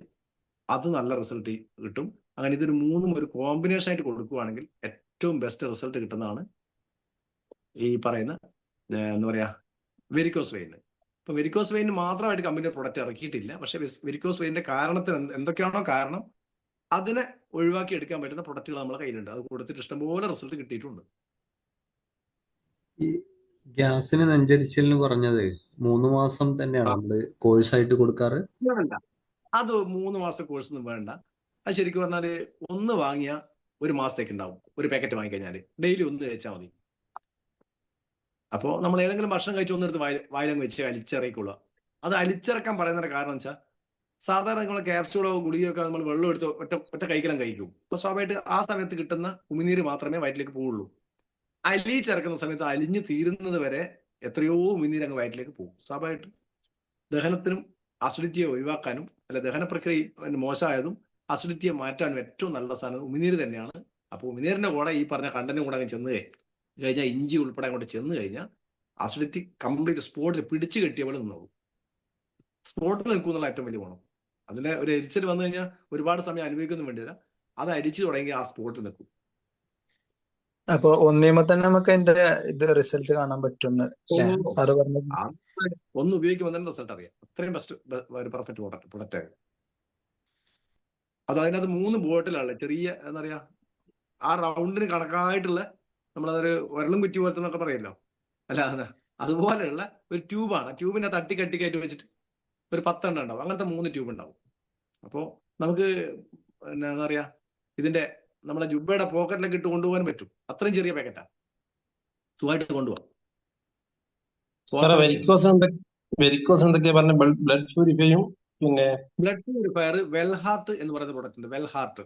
അത് നല്ല റിസൾട്ട് കിട്ടും. അങ്ങനെ ഇതൊരു 3ഉം ഒരു കോമ്പിനേഷൻ ആയിട്ട് കൊടുക്കുകയാണെങ്കിൽ ഏറ്റവും ബെസ്റ്റ് റിസൾട്ട് കിട്ടുന്നതാണ് ഈ പറയുന്ന എന്താ പറയാ, വെരിക്കോസ് വെയിന്. ഇപ്പൊ വെരിക്കോസ് വെയിന് മാത്രമായിട്ട് കമ്പനി പ്രൊഡക്റ്റ് ഇറക്കിയിട്ടില്ല. പക്ഷെ വെരിക്കോസ് വെയിന്റെ കാരണത്തിന് എന്തൊക്കെയാണോ കാരണം അതിനെ ഒഴിവാക്കി എടുക്കാൻ പറ്റുന്ന പ്രൊഡക്റ്റുകൾ നമ്മളെ കയ്യിലുണ്ട്. അത് കൊടുത്തിട്ട് ഇഷ്ടംപോലെ റിസൾട്ട് കിട്ടിയിട്ടുണ്ട്. ഈ ഗ്യാസിന്, നെഞ്ചരിച്ചിലിന് പറഞ്ഞത് 3 മാസം തന്നെയാണ് നമ്മള് കോഴ്സായിട്ട് കൊടുക്കാറ്? വേണ്ട, അത് 3 മാസത്തെ കോഴ്സ് ഒന്നും വേണ്ട. അത് ശരിക്കും പറഞ്ഞാല് ഒന്ന് വാങ്ങിയ 1 മാസത്തേക്ക് ഉണ്ടാവും. ഒരു പാക്കറ്റ് വാങ്ങിക്കഴിഞ്ഞാല് ഡെയിലി ഒന്ന് കഴിച്ചാൽ മതി. അപ്പോൾ നമ്മൾ ഏതെങ്കിലും ഭക്ഷണം കഴിച്ച് ഒന്നെടുത്ത് വായിലങ്ങ് വെച്ച് അലിച്ചിറക്കിക്കൊള്ളുക. അത് അലിച്ചിറക്കാൻ പറയുന്നതിന്റെ കാരണം വെച്ചാൽ, സാധാരണ നമ്മൾ ക്യാപ്സ്യൂളോ ഗുളികയോ ഒക്കെ നമ്മൾ വെള്ളം എടുത്ത് ഒറ്റ കൈക്കലം കഴിക്കും. അപ്പൊ സ്വാഭാവികമായിട്ട് ആ സമയത്ത് കിട്ടുന്ന ഉമിനീര് മാത്രമേ വയറ്റിലേക്ക് പോവുള്ളൂ. അലിയിച്ചിറക്കുന്ന സമയത്ത് അലിഞ്ഞ് തീരുന്നത് വരെ എത്രയോ ഉമിനീര് അങ്ങ് വയറ്റിലേക്ക് പോകും. സ്വാഭാവികമായിട്ടും ദഹനത്തിനും അസിഡിറ്റിയെ ഒഴിവാക്കാനും അല്ല ദഹന പ്രക്രിയ മോശമായതും അസിഡിറ്റിയെ മാറ്റാനും ഏറ്റവും നല്ല സാധനം ഉമിനീര് തന്നെയാണ്. അപ്പോൾ ഉമിനീരിന്റെ കൂടെ ഈ പറഞ്ഞ കണ്ടന്റും കൂടെ അങ്ങ് ചെന്ന് കഴിഞ്ഞാൽ ഇഞ്ചി ഉൾപ്പെടെ അങ്ങോട്ട് ചെന്ന് കഴിഞ്ഞാൽ അസിഡിറ്റി കംപ്ലീറ്റ് സ്പോട്ടിൽ പിടിച്ചു കെട്ടിയ പോലെ നിന്നോളൂ. സ്പോട്ടിൽ നിൽക്കുന്നുള്ള ഏറ്റവും വലിയ ഗുണം. അതിന് ഒരു എരിച്ചിൽ വന്നു കഴിഞ്ഞാൽ ഒരുപാട് സമയം അനുഭവിക്കൊന്നും വേണ്ടി വരാം. അത് അരിച്ചു തുടങ്ങി ആ സ്പോട്ടിൽ നിൽക്കും. അപ്പൊ ഒന്നേമ തന്നെ നമുക്ക് അതിന്റെ ഇത് റിസൾട്ട് കാണാൻ പറ്റുമെന്ന് സാറ് പറഞ്ഞത്. ഒന്ന് ഉപയോഗിക്കുമ്പോൾ തന്നെ റിസൾട്ട് അറിയാം. അത്രയും ബെസ്റ്റ് ഒരു പെർഫെക്റ്റ് പ്രൊഡക്റ്റ് ആയിരുന്നു. അത് അതിനകത്ത് 3 ബോട്ടിലാണ്. ചെറിയ എന്താ പറയാ ആ റൗണ്ടിന് കണക്കായിട്ടുള്ള നമ്മളതൊരു ഉരളും കുറ്റി പോലത്തെ എന്നൊക്കെ പറയല്ലോ, അല്ല അതുപോലെയുള്ള ഒരു ട്യൂബാണ്. ട്യൂബിനെ തട്ടി കയറ്റി വെച്ചിട്ട് ഒരു 10 എണ്ണം ഉണ്ടാവും. അങ്ങനത്തെ 3 ട്യൂബ് ഉണ്ടാവും. അപ്പോൾ നമുക്ക് എന്താ പറയാ ഇതിന്റെ നമ്മളെ ജുബയുടെ പോക്കറ്റിലേക്ക് ഇട്ട് കൊണ്ടുപോകാൻ പറ്റും. അത്രയും ചെറിയ പാക്കറ്റാ, സുഖമായിട്ട് കൊണ്ടുപോകാം. വെരിക്കോസ് എന്തൊക്കെയാ പറഞ്ഞ? ബ്ലഡ് പ്യൂരിഫൈയും പിന്നെ ബ്ലഡ് പ്യൂരിഫയർ വെൽഹാർട്ട് എന്ന് പറയുന്ന പ്രൊഡക്റ്റ് ഉണ്ട്. വെൽഹാർട്ട്.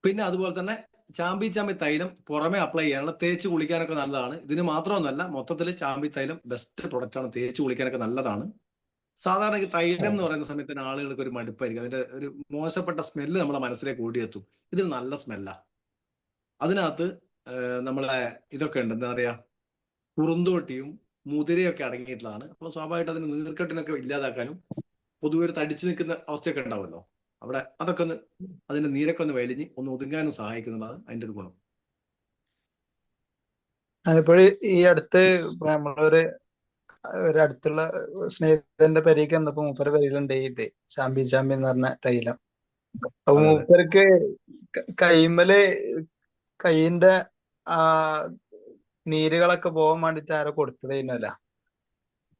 പിന്നെ അതുപോലെ തന്നെ ചാമ്പി തൈലം പുറമെ അപ്ലൈ ചെയ്യാനുള്ള, തേച്ച് കുളിക്കാനൊക്കെ നല്ലതാണ്. ഇതിന് മാത്രമൊന്നുമല്ല, മൊത്തത്തിൽ ചാമ്പി തൈലം ബെസ്റ്റ് പ്രൊഡക്റ്റ് ആണ്. തേച്ച് കുളിക്കാനൊക്കെ നല്ലതാണ്. സാധാരണ തൈലം എന്ന് പറയുന്ന സമയത്ത് ആളുകൾക്ക് ഒരു മടുപ്പായിരിക്കും. അതിന്റെ ഒരു മോശപ്പെട്ട സ്മെല്ല് നമ്മളെ മനസ്സിലേക്ക് ഓടിയെത്തും. ഇതിന് നല്ല സ്മെല്ലാ. അതിനകത്ത് നമ്മളെ ഇതൊക്കെ ഉണ്ട്, എന്താ പറയാ കുറുന്തോട്ടിയും മുതിരയൊക്കെ അടങ്ങിയിട്ടുള്ളതാണ്. അപ്പോൾ സ്വാഭാവികമായിട്ട് അതിന് നീർക്കെട്ടിനൊക്കെ ഇല്ലാതാക്കാനും പൊതുവെ ഒരു തടിച്ചു നിൽക്കുന്ന അവസ്ഥയൊക്കെ ഉണ്ടാവുമല്ലോ, അവിടെ അതൊക്കെ ഒന്ന് അതിന്റെ നീരൊക്കെ ഒന്ന് വലിഞ്ഞ് ഒന്ന് ഒതുങ്ങാനും സഹായിക്കുന്നതാണ് അതിന്റെ ഒരു ഗുണം. ഞാനിപ്പോഴ് ഈ അടുത്ത് നമ്മളൊരു അടുത്തുള്ള സ്നേഹിതന്റെ പെരേക്ക് വന്നപ്പോ മൂപ്പര് പെരയിലുണ്ട് ഇത് ചാമ്പി എന്ന് പറഞ്ഞ തൈലം. അപ്പൊ മൂപ്പർക്ക് കൈയിന്റെ ആ നീരുകളൊക്കെ പോകാൻ വേണ്ടിട്ട് ആരോ കൊടുത്തതേനല്ല.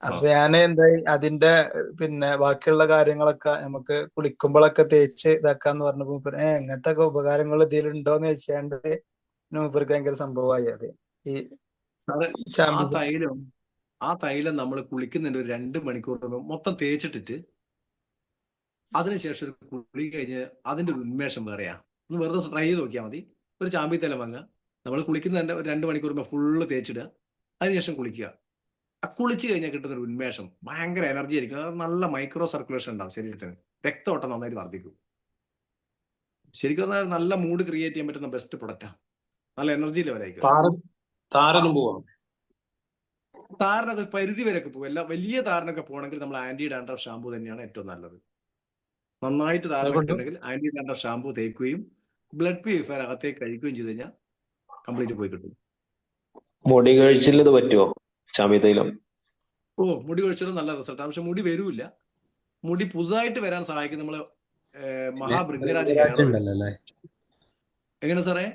അപ്പൊ ഞാൻ എന്തായി അതിന്റെ പിന്നെ ബാക്കിയുള്ള കാര്യങ്ങളൊക്കെ നമുക്ക് കുളിക്കുമ്പോഴൊക്കെ തേച്ച് ഇതാക്കാന്ന് പറഞ്ഞപ്പോ മൂപ്പര് എങ്ങനത്തെ ഒക്കെ ഉപകാരങ്ങൾ ഇതിലുണ്ടോന്ന് ചോദിച്ചാണ്ട് മൂപ്പർക്ക് ഭയങ്കര സംഭവമായി. അത് ഈ ആ തൈലം നമ്മൾ കുളിക്കുന്നതിന്റെ ഒരു 2 മണിക്കൂർ മൊത്തം തേച്ചിട്ടിട്ട് അതിനുശേഷം ഒരു കുളി കഴിഞ്ഞ് അതിന്റെ ഒരു ഉന്മേഷം വേറെയാ. ഒന്ന് വെറുതെ ട്രൈ ചെയ്ത് നോക്കിയാൽ മതി. ഒരു ചാമ്പി തൈലം വാങ്ങുക, നമ്മൾ കുളിക്കുന്നതിന്റെ ഒരു 2 മണിക്കൂർ ഫുള്ള് തേച്ചിടുക, അതിനുശേഷം കുളിക്കുക. ആ കുളിച്ച് കഴിഞ്ഞാൽ കിട്ടുന്ന ഒരു ഉന്മേഷം ഭയങ്കര എനർജി ആയിരിക്കും. നല്ല മൈക്രോ സർക്കുലേഷൻ ഉണ്ടാവും ശരീരത്തിന്. രക്തോട്ടം നന്നായിട്ട് വർദ്ധിക്കും. ശരിക്കും പറഞ്ഞാൽ നല്ല മൂഡ് ക്രിയേറ്റ് ചെയ്യാൻ പറ്റുന്ന ബെസ്റ്റ് പ്രൊഡക്റ്റാണ്. നല്ല എനർജി ലെവലായിരിക്കും. താരനും പോവാം. താരനൊക്കെ പരിധി വരെയൊക്കെ പോകും. എല്ലാ വലിയ താരനൊക്കെ പോകണമെങ്കിൽ നമ്മൾ ആന്റി ഡാൻഡ്രഫ് ഷാമ്പു തന്നെയാണ് ഏറ്റവും നല്ലത്. നന്നായിട്ട് താരനൊക്കെ ഉണ്ടെങ്കിൽ ആന്റി ഡാൻഡ്രഫ് ഷാമ്പു തേക്കുകയും ബ്ലഡ് പ്യൂരിഫയർ അകത്തേക്ക് കഴിക്കുകയും ചെയ്ത് കഴിഞ്ഞാൽ കംപ്ലീറ്റ് പോയി കിട്ടും. മുടി കഴിച്ചിൽ ഇത് പറ്റുമോ ചാമ്പി തൈലം? മുടി കഴിച്ചാലും നല്ല റിസൾട്ടാണ്. പക്ഷെ മുടി വരൂല്ല. മുടി പുതുതായിട്ട് വരാൻ സഹായിക്കും നമ്മള് മഹാഭൃംഗരാജ് എങ്ങനെ സാറേ?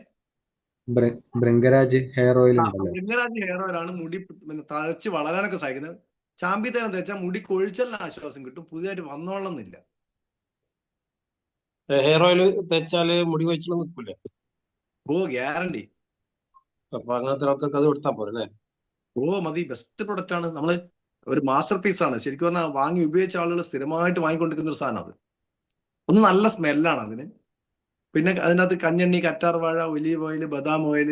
ഭൃംഗരാജ് ഹെയർ ഓയിൽ ഉണ്ടല്ലോ. ഭൃംഗരാജ് ഹെയർ ഓയിലാണ് മുടി തഴച്ച് വളരാനൊക്കെ സഹായിക്കുന്നത്. ചാമ്പി തൈലം തേച്ചാൽ മുടി കൊഴിച്ചലിന് ആശ്വാസം കിട്ടും. പുതിയതായിട്ട് വന്നോളന്നില്ല. ഹെയർ ഓയിൽ തേച്ചാല് മുടി കൊഴിച്ചിൽ നിൽക്കൂലേ? ഗ്യാരണ്ടി. അപ്പൊ അങ്ങനത്തെ ആൾക്കാർക്ക് അത് കൊടുത്താൽ പോരെ അല്ലേ? മതി. ബെസ്റ്റ് പ്രൊഡക്റ്റ് ആണ്. നമ്മള് ഒരു മാസ്റ്റർ പീസ് ആണ്. ശരിക്കും പറഞ്ഞാൽ വാങ്ങി ഉപയോഗിച്ച ആളുകൾ സ്ഥിരമായിട്ട് വാങ്ങിക്കൊണ്ടിരിക്കുന്ന ഒരു സാധനം. അത് ഒന്ന് നല്ല സ്മെല്ലാണ് അതിന്. പിന്നെ അതിനകത്ത് കഞ്ഞെണ്ണി, കറ്റാർ വാഴ, ഒലീവ് ഓയിൽ, ബദാം ഓയിൽ,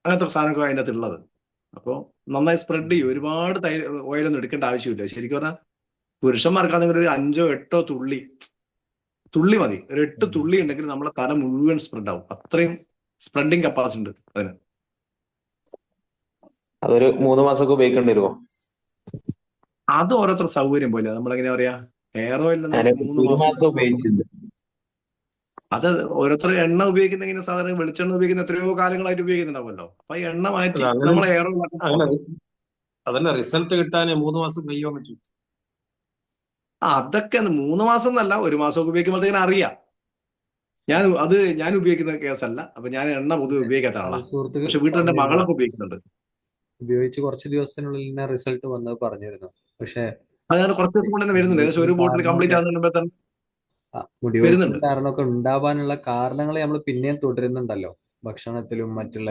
അങ്ങനത്തെ സാധനമൊക്കെ അതിൻ്റെ അകത്ത് ഉള്ളത്. അപ്പോൾ നന്നായി സ്പ്രെഡ് ചെയ്യും. ഒരുപാട് ഓയിലൊന്നും എടുക്കേണ്ട ആവശ്യമില്ല. ശരിക്കും പറഞ്ഞാൽ പുരുഷന്മാർക്കാണെങ്കിൽ ഒരു 5-8 തുള്ളി മതി. ഒരു 8 തുള്ളി ഉണ്ടെങ്കിൽ നമ്മളെ തല മുഴുവൻ സ്പ്രെഡ് ആവും. അത്രയും സ്പ്രെഡിങ് കപ്പാസിറ്റി ഉണ്ട് അതിന്. അതൊരു 3 മാസമൊക്കെ ഉപയോഗിക്കേണ്ടി വരുമോ? അത് ഓരോരുത്തർ സൗകര്യം പോലെ. നമ്മളെങ്ങനെ പറയാ, ഹെയർ ഓയിൽ 3 മാസം ഉപയോഗിച്ചിട്ടുണ്ട്. അത് ഓരോരുത്തർ എണ്ണ ഉപയോഗിക്കുന്ന സാധാരണ വെളിച്ചെണ്ണ ഉപയോഗിക്കുന്ന എത്രയോ കാലങ്ങളായിട്ട് ഉപയോഗിക്കുന്നുണ്ടാവുമല്ലോ. അപ്പൊ എണ്ണ മാറ്റി നമ്മളെ ഹെയർ ഓയിൽ അതല്ല റിസൾട്ട് കിട്ടാൻ 3 മാസം കഴിയുമെന്ന് ചോദിച്ചു. അതൊക്കെ 3 മാസം എന്നല്ല, 1 മാസമൊക്കെ ഉപയോഗിക്കുമ്പോഴത്തേക്കും അറിയാം. ഞാൻ ഉപയോഗിക്കുന്ന കേസല്ല. അപ്പൊ ഞാൻ എണ്ണ പൊതുവെ ഉപയോഗിക്കാത്ത ആളാണ്. പക്ഷെ വീട്ടിൽ എന്റെ മകളൊക്കെ ഉപയോഗിക്കുന്നുണ്ട്. ഉപയോഗിച്ച് കുറച്ച് ദിവസത്തിനുള്ളിൽ തന്നെ റിസൾട്ട് വന്നത് പറഞ്ഞിരുന്നു. പക്ഷെ അത് ഞാൻ കുറച്ച് ദിവസം കൊണ്ട് തന്നെ വരുന്നുണ്ട്. ഏകദേശം ഒരു ബോട്ടിൽ കംപ്ലീറ്റ് ആകുന്നുണ്ട് തന്നെ മുടികൊഴിച്ചിൽ കാരണമൊക്കെ ഉണ്ടാവാനുള്ള കാരണങ്ങൾ നമ്മൾ പിന്നെയും തുടരുന്നുണ്ടല്ലോ, ഭക്ഷണത്തിലും മറ്റുള്ള.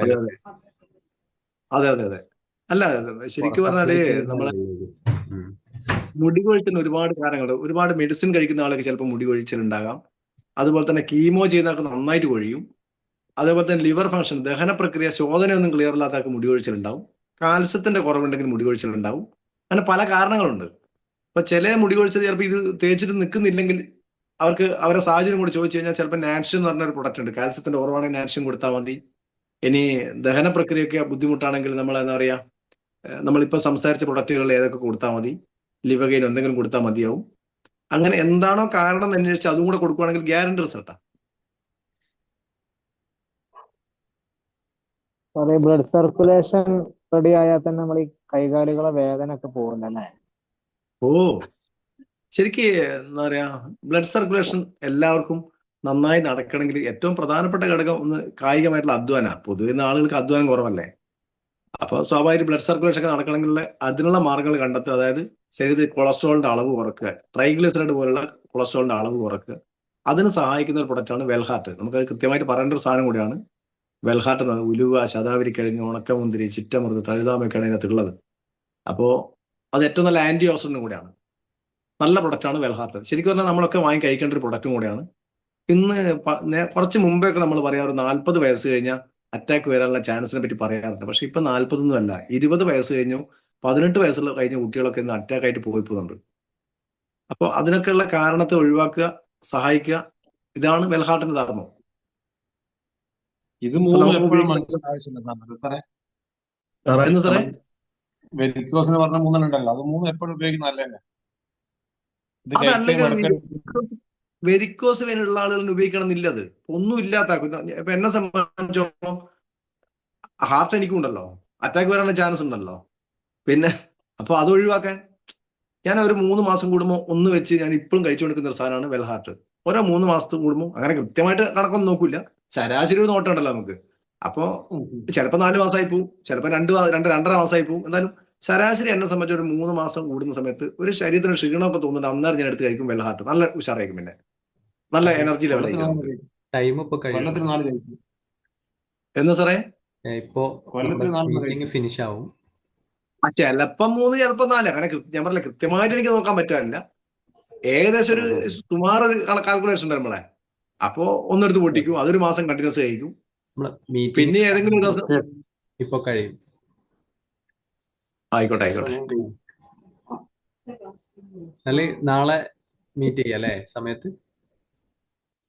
അതെ. അല്ല ശരിക്കും പറഞ്ഞാല് നമ്മളെ മുടി കൊഴിച്ചിന് ഒരുപാട് കാരണങ്ങളുണ്ട്. ഒരുപാട് മെഡിസിൻ കഴിക്കുന്ന ആൾക്ക് ചിലപ്പോൾ മുടി കൊഴിച്ചിലുണ്ടാകാം. അതുപോലെ തന്നെ കീമോ ചെയ്യുന്നവർക്ക് നന്നായിട്ട് കൊഴിയും. അതേപോലെ തന്നെ ലിവർ ഫംഗ്ഷൻ, ദഹന പ്രക്രിയ, ശോധനയൊന്നും ക്ലിയർ ഇല്ലാത്തവർക്ക് മുടി കൊഴിച്ചിലുണ്ടാവും. കാൽസ്യത്തിന്റെ കുറവുണ്ടെങ്കിൽ മുടി കൊഴിച്ചിൽ ഉണ്ടാവും. അങ്ങനെ പല കാരണങ്ങളുണ്ട്. അപ്പൊ ചില മുടി കൊഴിച്ചിൽ ചിലപ്പോൾ ഇത് തേച്ചിട്ട് നിൽക്കുന്നില്ലെങ്കിൽ അവർക്ക് അവരുടെ സാഹചര്യം കൂടി ചോദിച്ചു കഴിഞ്ഞാൽ ചിലപ്പോൾ നാൻഷ്യൻ എന്ന് പറഞ്ഞ ഒരു പ്രൊഡക്റ്റ് ഉണ്ട്. കാൽസ്യത്തിന്റെ കുറവാണെങ്കിൽ നാൻഷ്യൻ കൊടുത്താൽ മതി. ഇനി ദഹന പ്രക്രിയയൊക്കെ ബുദ്ധിമുട്ടാണെങ്കിൽ നമ്മൾ എന്താ പറയാ, നമ്മളിപ്പോൾ സംസാരിച്ച പ്രൊഡക്റ്റുകളിൽ ഏതൊക്കെ കൊടുത്താൽ മതി, ലിവഗെയിൻ എന്തെങ്കിലും കൊടുത്താൽ മതിയാവും. അങ്ങനെ എന്താണോ കാരണം എന്ന് അന്വേഷിച്ച് അതും കൂടെ കൊടുക്കുകയാണെങ്കിൽ ഗ്യാരണ്ടി റിസൾട്ടാണ്. സാറേ ബ്ലഡ് സർക്കുലേഷൻ റെഡി ആയാൽ തന്നെ നമ്മൾ ഈ കൈകാലുകളെ വേദന ഒക്കെ പോകുന്നല്ലേ? ഓ ശരിക്ക് എന്താ പറയാ, ബ്ലഡ് സർക്കുലേഷൻ എല്ലാവർക്കും നന്നായി നടക്കണമെങ്കിൽ ഏറ്റവും പ്രധാനപ്പെട്ട ഘടകം ഒന്ന് കായികമായിട്ടുള്ള അധ്വാനമാണ്. പൊതുവെ ഇന്ന് ആളുകൾക്ക് അധ്വാനം കുറവല്ലേ. അപ്പോൾ സ്വാഭാവിക ബ്ലഡ് സർക്കുലേഷൻ ഒക്കെ നടക്കണമെങ്കിൽ അതിനുള്ള മാർഗങ്ങൾ കണ്ടെത്തുക. അതായത് ശരീരത്തിൽ കൊളസ്ട്രോളിന്റെ അളവ് കുറക്കുക, ട്രൈഗ്ലിസറൈഡ് പോലുള്ള കൊളസ്ട്രോളിന്റെ അളവ് കുറക്കുക. അതിന് സഹായിക്കുന്ന ഒരു പ്രൊഡക്റ്റാണ് വെൽഹാർട്ട്. നമുക്കത് കൃത്യമായിട്ട് പറയേണ്ട ഒരു സാധനം കൂടിയാണ്. വെൽഹാർട്ട് എന്ന് പറയുന്നത് ഉലുവ, ശതാവരിക്കിഴങ്ങ്, ഉണക്കമുന്തിരി, ചിറ്റമൃത്, തഴുതാമൊക്കെയാണ് ഇതിനകത്തുള്ളത്. അപ്പോൾ അത് ഏറ്റവും നല്ല ആന്റി ഓക്സിഡന്റും കൂടിയാണ്. നല്ല പ്രൊഡക്റ്റാണ് വെൽഹാർട്ട്. ശരിക്കും പറഞ്ഞാൽ നമ്മളൊക്കെ വാങ്ങി കഴിക്കേണ്ട ഒരു പ്രൊഡക്റ്റും കൂടിയാണ്. ഇന്ന് കുറച്ച് മുമ്പൊക്കെ നമ്മൾ പറയാറ് 40 വയസ്സ് കഴിഞ്ഞാൽ അറ്റാക്ക് വരാനുള്ള ചാൻസിനെ പറ്റി പറയാറുണ്ട്. പക്ഷെ ഇപ്പൊ 40 അല്ല, 20 വയസ്സ് കഴിഞ്ഞു, 18 വയസ്സുള്ള കഴിഞ്ഞ കുട്ടികളൊക്കെ ഇന്ന് അറ്റാക്ക് ആയിട്ട് പോയിപ്പോകുന്നുണ്ട്. അപ്പോൾ അതിനൊക്കെയുള്ള കാരണത്തെ ഒഴിവാക്കുക, സഹായിക്കുക. ഇതാണ് വെൽഹാർട്ടിന്റെ ധർമ്മം. ഇത് മൂന്നും എപ്പോഴും മനസ്സിലാക്കുന്ന ആവശ്യമില്ല സാറേ. എന്ന് സാറേ വെരിക്കോസ് എന്ന് പറഞ്ഞ മൂന്നെണ്ണം ഉണ്ടല്ലോ, അത് മൂന്നും എപ്പോഴും ഉപയോഗിക്കുന്ന നല്ലതന്നെ. ഇത് അതല്ലെങ്കിൽ വെരിക്കോസ് വെയിനുള്ള ആളുകൾ ഉപയോഗിക്കണം എന്നില്ല. അത് ഒന്നും ഇല്ലാത്ത ഇപ്പൊ എന്നെ സംബന്ധിച്ചോളം ഹാർട്ട് എനിക്കുണ്ടല്ലോ, അറ്റാക്ക് വരാനുള്ള ചാൻസ് ഉണ്ടല്ലോ. പിന്നെ അപ്പൊ അത് ഒഴിവാക്കാൻ ഞാൻ ഒരു 3 മാസം കൂടുമ്പോൾ ഒന്ന് വെച്ച് ഞാൻ ഇപ്പോഴും കഴിച്ചുകൊണ്ടിരിക്കുന്ന ഒരു സാധനമാണ് വെൽഹാർട്ട്. ഓരോ 3 മാസത്തിൽ കൂടുമ്പോൾ, അങ്ങനെ കൃത്യമായിട്ട് കണക്കൊന്നും നോക്കൂല, ശരാശരി ഒരു നോട്ടം ഉണ്ടല്ലോ നമുക്ക്. അപ്പോ ചിലപ്പോൾ 4 മാസമായി പോവും, ചിലപ്പോൾ 2.5 മാസമായി പോവും. എന്തായാലും ശരാശരി എന്നെ സംബന്ധിച്ച് ഒരു 3 മാസം കൂടുന്ന സമയത്ത് ഒരു ശരീരത്തിന് ക്ഷീണമൊക്കെ തോന്നുന്നുണ്ട്, അന്നേരം ഞാൻ എടുത്ത് കഴിക്കും വെൽഹാർട്ട്. നല്ല ഉഷാറായിരിക്കും, പിന്നെ നല്ല എനർജി ലെവലായിരിക്കും. ടൈം ഇപ്പൊ കൊല്ലത്തിൽ 4 കഴിക്കും. എന്ന് സാറേ ഇപ്പോ കൊല്ലത്തിൽ 4 മീറ്റിംഗ് ഫിനിഷ് ആവും. ചിലപ്പം 3, ചിലപ്പം 4. അങ്ങനെ ഞാൻ പറഞ്ഞില്ല, കൃത്യമായിട്ട് എനിക്ക് നോക്കാൻ പറ്റാനില്ല. ഏകദേശം ഒരു സുമാർ കാൽക്കുലേഷൻ ഉണ്ട് നമ്മളെ. അപ്പോ ഒന്നെടുത്ത് പൊട്ടിക്കും, അതൊരു മാസം കണ്ടിന്യൂസ് കഴിക്കും. പിന്നെ ഏതെങ്കിലും ഒരു ദിവസം ഇപ്പൊ കഴിയും. ആയിക്കോട്ടെ. അല്ലെ നാളെ മീറ്റ് ചെയ്യാം അല്ലേ സമയത്ത്?